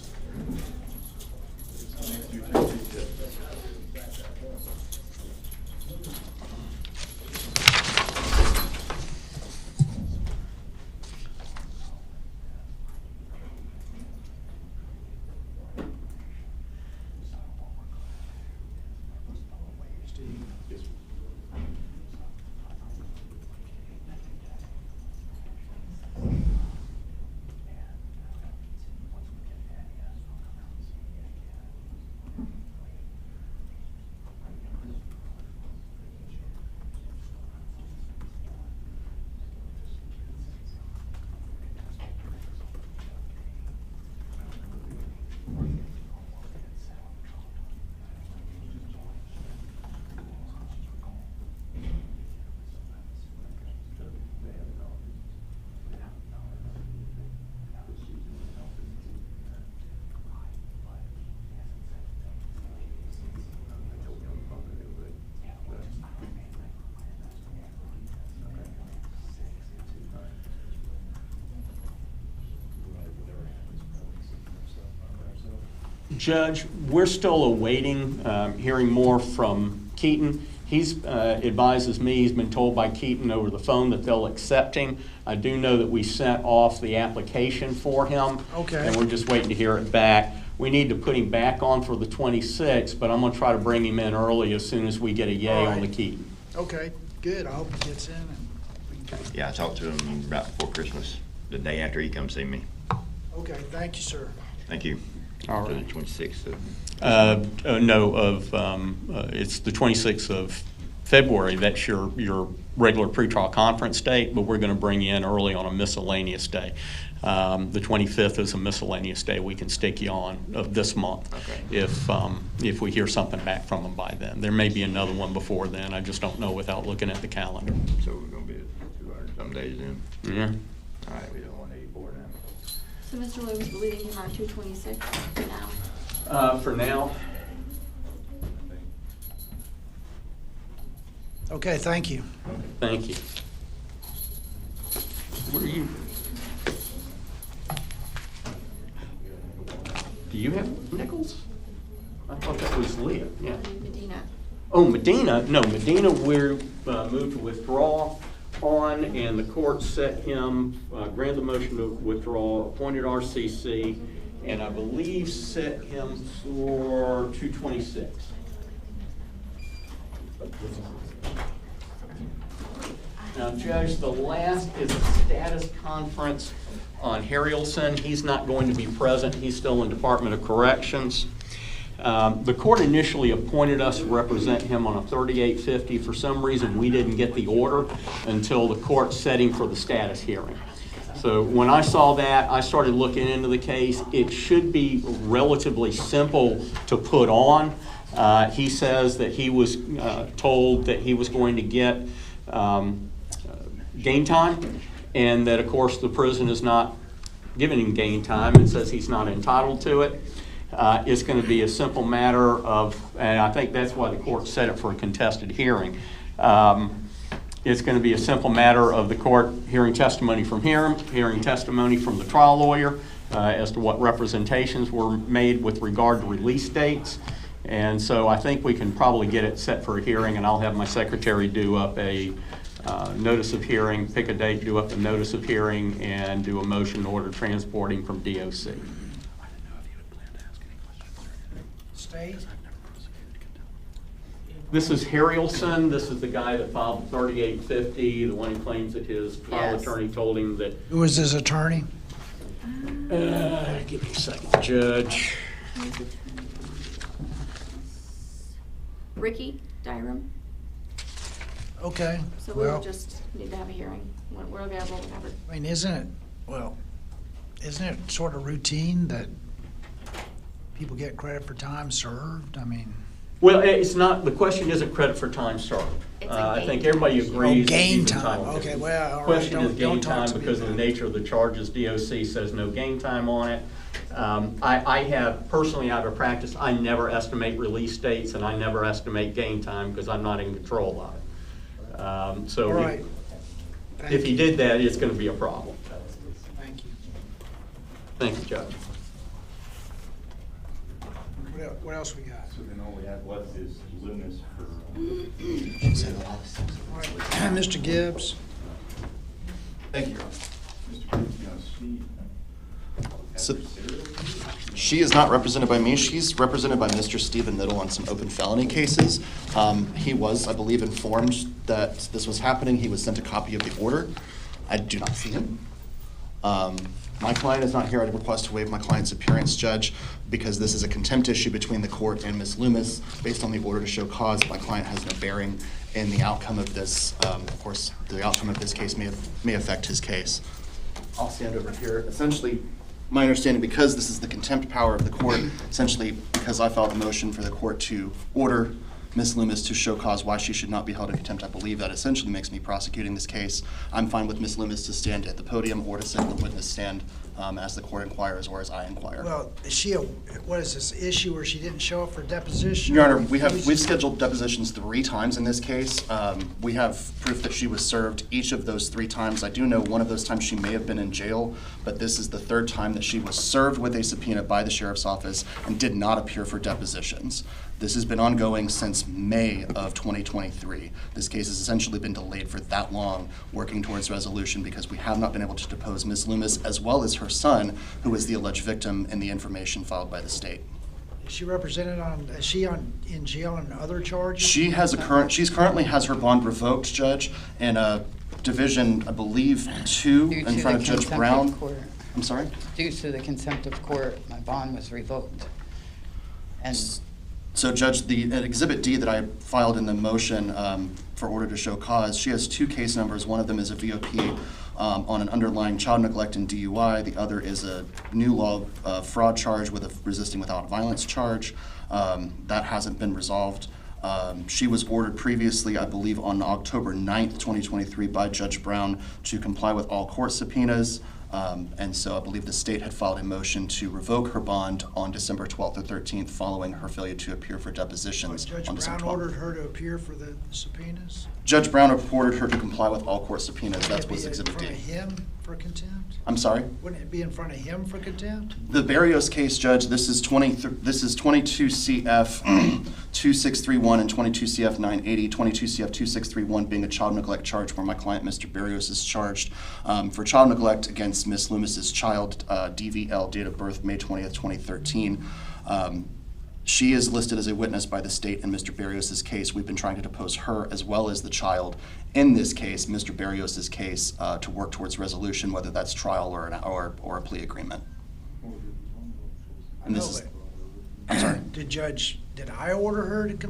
Judge, we're still awaiting hearing more from Keaton. He's advises me, he's been told by Keaton over the phone that they'll accept him. I do know that we sent off the application for him. Okay. And we're just waiting to hear it back. We need to put him back on for the 26th, but I'm going to try to bring him in early as soon as we get a yay on the Keaton. Okay, good. I hope he gets in. Yeah, I talked to him right before Christmas, the day after he come see me. Okay, thank you, sir. Thank you. All To right. the 26th of... It's the 26th of February. That's your regular pretrial conference date, but we're going to bring you in early on a miscellaneous day. The 25th is a miscellaneous day we can stick you on of this month. Okay. If we hear something back from them by then. There may be another one before then. I just don't know without looking at the calendar. So we're going to be at 200 some days in? Yeah. All right, we don't want 84 now. So Mr. Lewis, we're leaving him on 226 for now. For now. Okay, thank you. Thank you. What are you? Do you have Nichols? I thought that was Leah. Yeah. Medina. Oh, Medina. No, Medina. We're moved to withdraw on, and the court set him, granted the motion to withdraw, appointed RCC, and I believe set him for 226. Now, Judge, the last is a status conference on Harrelson. He's not going to be present. He's still in Department of Corrections. The court initially appointed us to represent him on a 3850. For some reason, we didn't get the order until the court set him for the status hearing. So when I saw that, I started looking into the case. It should be relatively simple to put on. He says that he was told that he was going to get game time, and that, of course, the prison is not giving him game time and says he's not entitled to it. It's going to be a simple matter of, and I think that's why the court set it for a contested hearing. It's going to be a simple matter of the court hearing testimony from him, hearing testimony from the trial lawyer as to what representations were made with regard to release dates. And so I think we can probably get it set for a hearing, and I'll have my secretary do up a notice of hearing, pick a date, do up a notice of hearing, and do a motion to order transporting from DOC. Stay. This is Harrelson. This is the guy that filed 3850, the one who claims that his trial Yes. attorney told him that. Who was his attorney? Give me a second, Judge. Ricky Dyram. Okay, So we'll well, just need to have a hearing when we're available, whenever. I mean, isn't it sort of routine that people get credit for time served? I mean, Well, it's not, the question isn't credit for time served. It's a I gain think everybody time. agrees. that gain he's time. entitled to Okay, it. well, all right, Question is don't gain talk time to me because of the about it. nature of the charges. DOC says no gain time on it. I have a practice, I never estimate release dates and I never estimate gain time because I'm not in control of it. So all if- right. if he did that, it's going to be a problem. Thank you. Thank you, Judge. What else we got? So then all we have left is Loomis for. All right, Mr. Gibbs. Thank you, Your Honor. Mr. Cruz, So, she is not represented by me. She's represented by Mr. Stephen Niddle on some open felony cases. He was, I believe, informed that this was happening. He was sent a copy of the order. I do not see him. My client is not here. I request to waive my client's appearance, Judge, because this is a contempt issue between the court and Ms. Loomis. Based on the order to show cause, my client has no bearing in the outcome of this. Of course, the outcome of this case may affect his case. I'll stand over here. Essentially, my understanding, because this is the contempt power of the court, essentially because I filed a motion for the court to order Ms. Loomis to show cause why she should not be held in contempt, I believe that essentially makes me prosecuting this case. I'm fine with Ms. Loomis to stand at the podium or to sit in the witness stand as the court inquires or as I inquire. Well, is she what is this issue where she didn't show up for deposition? Your Honor, we've scheduled depositions 3 times in this case. We have proof that she was served each of those 3 times. I do know one of those times she may have been in jail, but this is the 3rd time that she was served with a subpoena by the sheriff's office and did not appear for depositions. This has been ongoing since May of 2023. This case has essentially been delayed for that long, working towards resolution because we have not been able to depose Ms. Loomis as well as her son, who is the alleged victim in the information filed by the state. Is she represented is she in jail on other charges? She's currently has her bond revoked, Judge, in a division, I believe, 2 in front of Judge Brown. I'm sorry? Due to the contempt of court, my bond was revoked. And So, Judge, the Exhibit D that I filed in the motion for order to show cause, she has 2 case numbers. One of them is a VOP on an underlying child neglect and DUI. The other is a new law fraud charge with a resisting without violence charge. That hasn't been resolved. She was ordered previously, I believe, on October 9th, 2023 by Judge Brown to comply with all court subpoenas. And so I believe the state had filed a motion to revoke her bond on December 12th or 13th following her failure to appear for depositions Judge on December Brown 12th. ordered her to appear for the subpoenas? Judge Brown ordered her to comply with all court subpoenas. That was Exhibit Wouldn't D. it be in front of him for contempt? I'm sorry? Wouldn't it be in front of him for contempt? The Barrios case, Judge, this is 22 CF 2631 and 22 CF 980, 22 CF 2631 being a child neglect charge where my client, Mr. Barrios, is charged for child neglect against Miss Loomis's child, DVL, date of birth May 20th, 2013. She is listed as a witness by the state in Mr. Barrios' case. We've been trying to depose her as well as the child in this case, Mr. Barrios' case, to work towards resolution, whether that's trial or a plea agreement. And this is, I'm sorry. Did I order her to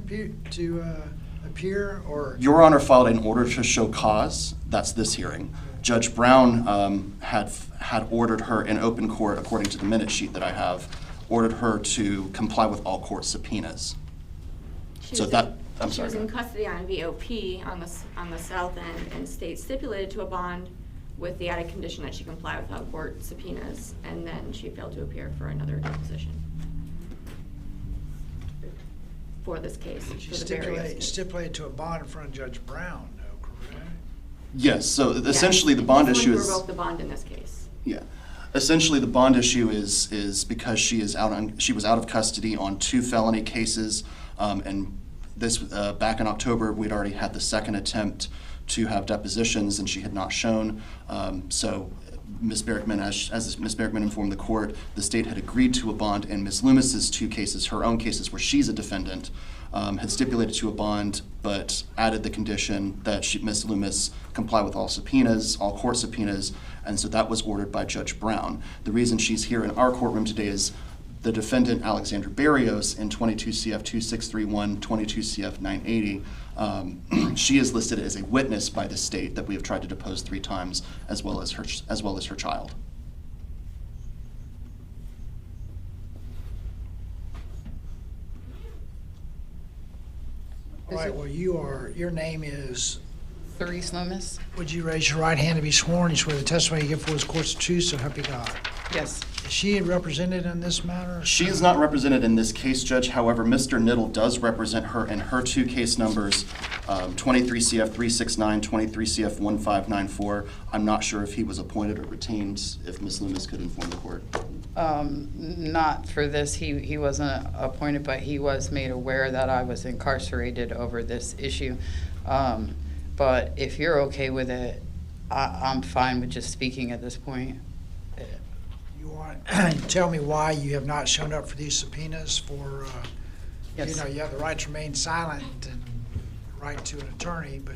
appear or? Your Honor filed an order to show cause. That's this hearing. Judge Brown had ordered her in open court, according to the minute sheet that I have, ordered her to comply with all court subpoenas. She was in custody on VOP on the south end, and state stipulated to a bond with the added condition that she comply with all court subpoenas, and then she failed to appear for another deposition for this case. She stipulated to a bond in front of Judge Brown, though, correct? Yes. So essentially, the bond issue is. Revoke the bond in this case. Yeah. Essentially, the bond issue is because she was out of custody on 2 felony cases, and this back in October we'd already had the 2nd attempt to have depositions, and she had not shown. So Ms. Berrickman, as Ms. Berrickman informed the court, the state had agreed to a bond in Ms. Loomis's 2 cases, her own cases where she's a defendant, had stipulated to a bond, but added the condition that Ms. Loomis comply with all subpoenas, all court subpoenas, and so that was ordered by Judge Brown. The reason she's here in our courtroom today is the defendant, Alexander Barrios, in 22 CF 2631, 22 CF 980, she is listed as a witness by the state that we have tried to depose 3 times, as well as her child. All right, well, your name is? Therese Loomis? Would you raise your right hand to be sworn? You swear the testimony you give for this court's the truth, so help you God. Yes. Is she represented in this matter? She is not represented in this case, Judge. However, Mr. Niddle does represent her in her 2 case numbers, 23 CF 369, 23 CF 1594. I'm not sure if he was appointed or retained, if Ms. Loomis could inform the court. Not for this. He wasn't appointed, but he was made aware that I was incarcerated over this issue. But if you're okay with it, I'm fine with just speaking at this point. You want to tell me why you have not shown up for these subpoenas for, Yes. you know, you have the right to remain silent and the right to an attorney, but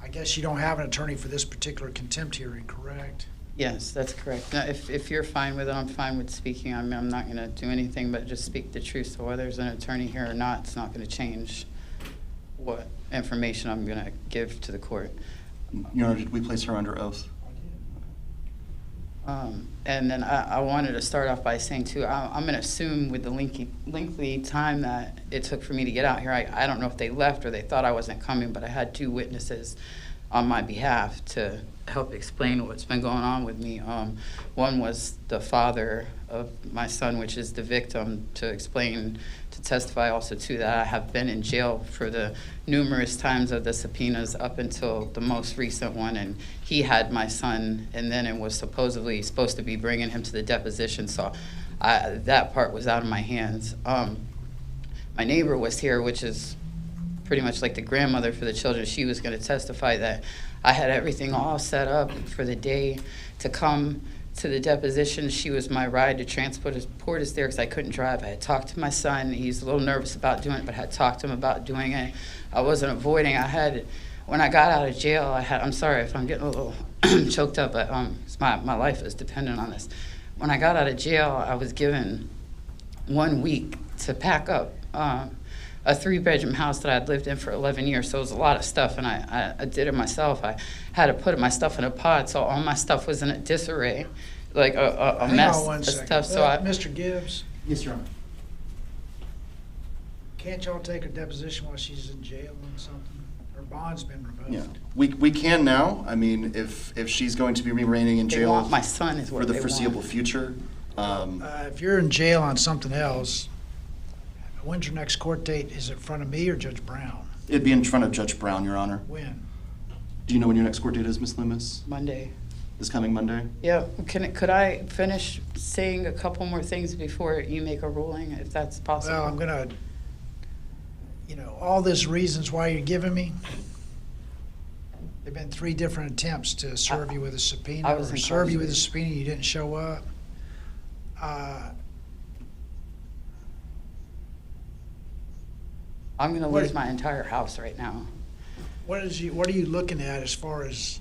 I guess you don't have an attorney for this particular contempt hearing, correct? Yes, that's correct. Now, if you're fine with it, I'm fine with speaking. I'm not going to do anything but just speak the truth. So whether there's an attorney here or not, it's not going to change what information I'm going to give to the court. Your Honor, did we place her under oath? And then I wanted to start off by saying, too, I'm going to assume with the lengthy time that it took for me to get out here, I don't know if they left or they thought I wasn't coming, but I had 2 witnesses on my behalf to help explain what's been going on with me. One was the father of my son, which is the victim, to testify also to that I have been in jail for the numerous times of the subpoenas up until the most recent one, and he had my son, and then it was supposedly supposed to be bringing him to the deposition, so that part was out of my hands. My neighbor was here, which is pretty much like the grandmother for the children. She was going to testify that I had everything all set up for the day to come to the deposition. She was my ride to transport us there because I couldn't drive. I had talked to my son. He's a little nervous about doing it, but I had talked to him about doing it. I wasn't avoiding. When I got out of jail, I'm sorry if I'm getting a little choked up, but my life is dependent on this. When I got out of jail, I was given 1 week to pack up a 3-bedroom house that I'd lived in for 11 years, so it was a lot of stuff, and I did it myself. I had to put my stuff in a pod, so all my stuff was in a disarray, like a mess of stuff. So Mr. Gibbs? Yes, Your Honor. Can't y'all take her deposition while she's in jail or something? Her bond's been revoked. Yeah, we can now. I mean, if she's going to be remaining in They jail want my son is what for the they foreseeable want. future. If you're in jail on something else, when's your next court date? Is it in front of me or Judge Brown? It'd be in front of Judge Brown, Your Honor. When? Do you know when your next court date is, Ms. Loomis? Monday. This coming Monday? Yeah, could I finish saying a couple more things before you make a ruling, if that's possible? Well, I'm gonna, all these reasons why you're giving me, there've been 3 different attempts to serve you with a subpoena, or serve you with a subpoena, you didn't show up. I'm gonna lose my entire house right now. What are you looking at as far as,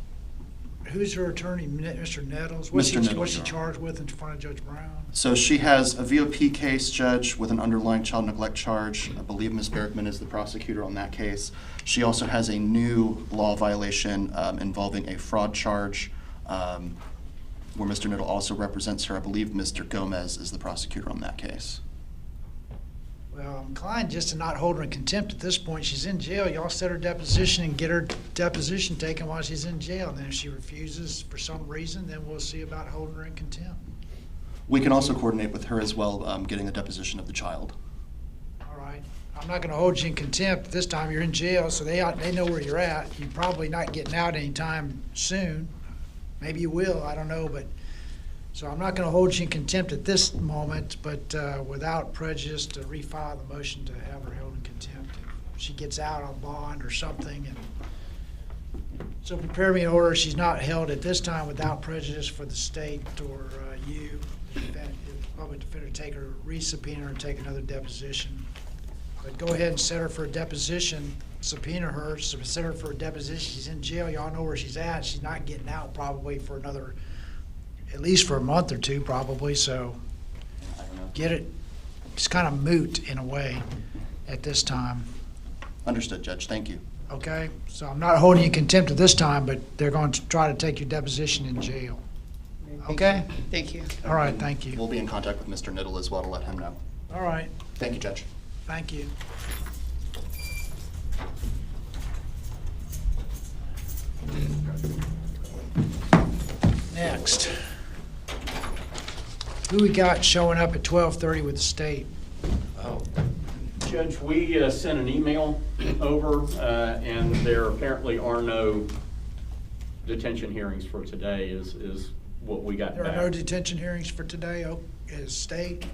who's her attorney, Mr. Nettles? What's Mr. Nettles, What's she Your Honor. charged with in front of Judge Brown? So she has a VOP case, Judge, with an underlying child neglect charge. I believe Ms. Berkman is the prosecutor on that case. She also has a new law violation involving a fraud charge, where Mr. Niddle also represents her. I believe Mr. Gomez is the prosecutor on that case. Well, I'm inclined just to not hold her in contempt at this point. She's in jail. Y'all set her deposition and get her deposition taken while she's in jail. And then if she refuses for some reason, then we'll see about holding her in contempt. We can also coordinate with her as well, getting a deposition of the child. All right. I'm not going to hold you in contempt. This time you're in jail, so they know where you're at. You're probably not getting out anytime soon. Maybe you will. I don't know. So I'm not going to hold you in contempt at this moment, but without prejudice to refile the motion to have her held in contempt. If she gets out on bond or something. So prepare me an order. She's not held at this time without prejudice for the state or you. The public defender take her, re-subpoena her and take another deposition. But go ahead and set her for a deposition, subpoena her, set her for a deposition. She's in jail. Y'all know where she's at. She's not getting out probably for another, at least for a month or two probably, so get it. It's kind of moot in a way at this time. Understood, Judge. Thank you. Okay, so I'm not holding you in contempt at this time, but they're going to try to take your deposition in jail. Okay? Thank you. All right, thank you. We'll be in contact with Mr. Niddle as well to let him know. All right, Thank you, Judge. thank you. Next. Who we got showing up at 12:30 with the state? Judge, we sent an email over, and there apparently are no detention hearings for today, is what we got There back. are no detention hearings for today, is state?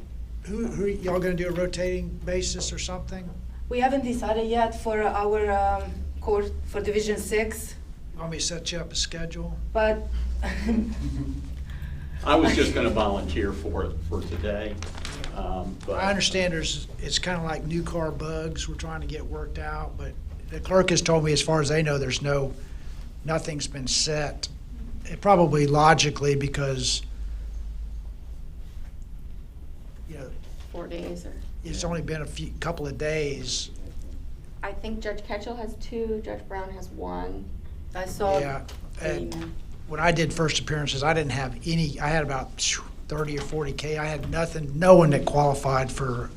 Who, y'all gonna do a rotating basis or something? We haven't decided yet for our court for Division 6, Want me to set you up a schedule? but I was just gonna volunteer for it for today, but. I understand it's kind of like new car bugs we're trying to get worked out, but the clerk has told me as far as they know, nothing's been set. It probably logically because, you know, 4 days or, it's only been couple of days. I think Judge Ketchel has 2, Judge Brown has 1. I saw Yeah, the and email. when I did first appearances, I didn't have any, I had about 30 or 40K. I had nothing, no one that qualified for,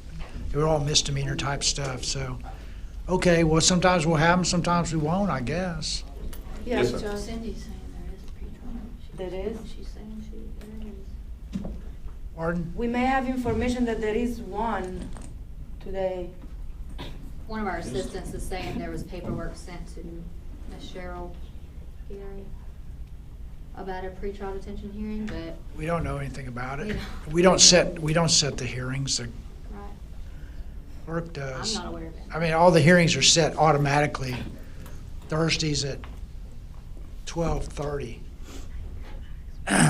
they were all misdemeanor type stuff, so. Okay, well, sometimes we'll have them, sometimes we won't, I guess. Yes, sir. Judge. Cindy's saying there is a pretrial. There is? She's saying there is. Pardon? We may have information that there is one today. One of our assistants is saying there was paperwork sent to Ms. Cheryl Gary about a pretrial detention hearing, but. We don't know anything about it. Yeah. We don't set the hearings, the Right. clerk does. I'm not aware of it. I mean, all the hearings are set automatically Thursdays at 12:30.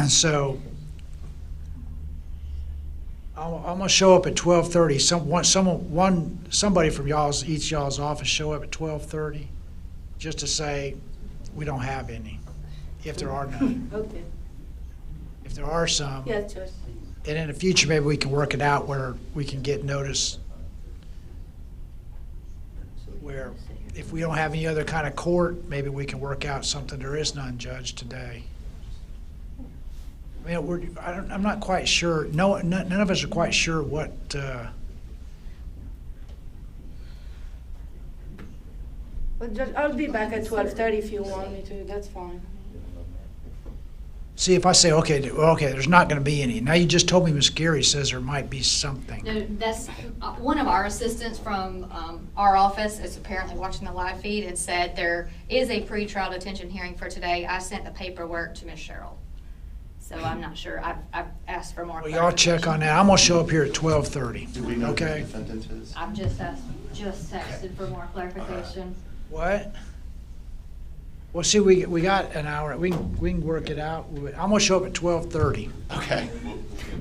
So I'm gonna show up at 12:30. Somebody from each y'all's office show up at 12:30, just to say we don't have any, if there are none. Okay. If there are some, Yes, Judge. and in the future, maybe we can work it out where we can get notice where if we don't have any other kind of court, maybe we can work out something. There is none, Judge, today. I mean, I'm not quite sure. No, none of us are quite sure what. Well, Judge, I'll be back at 12:30 if you want me to. That's fine. See, if I say okay, there's not going to be any. Now you just told me Miss Gary says there might be something. No, that's, one of our assistants from our office is apparently watching the live feed and said there is a pretrial detention hearing for today. I sent the paperwork to Ms. Cheryl. So I'm not sure. I've asked for more Well, y'all check on that. I'm going to show up here at 12:30. Do we know who the Okay? defendant is? I've just texted for more clarification. What? Well, see, we got an hour. We can work it out. I'm going to show up at 12:30. Okay.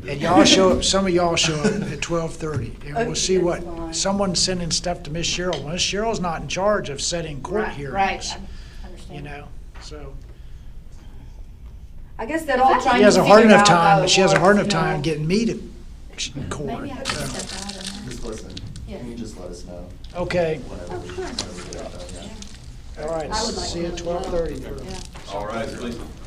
And y'all show up, some of y'all show up at 12:30, and we'll see Okay, what, that's fine. someone's sending stuff to Miss Cheryl. Well, Miss Cheryl's not in charge of setting court Right, hearings. right. I You understand. know, so. I guess they're all trying She to has a hard figure enough out how time, it she has a hard works, enough you know. time getting me to court. Maybe I can so. step out and. Just listen. Yeah. Can you just let us know? Okay, Whenever we get it done, yeah. all right, I would like see you to at know as well. 12:30. Yeah. All right, please.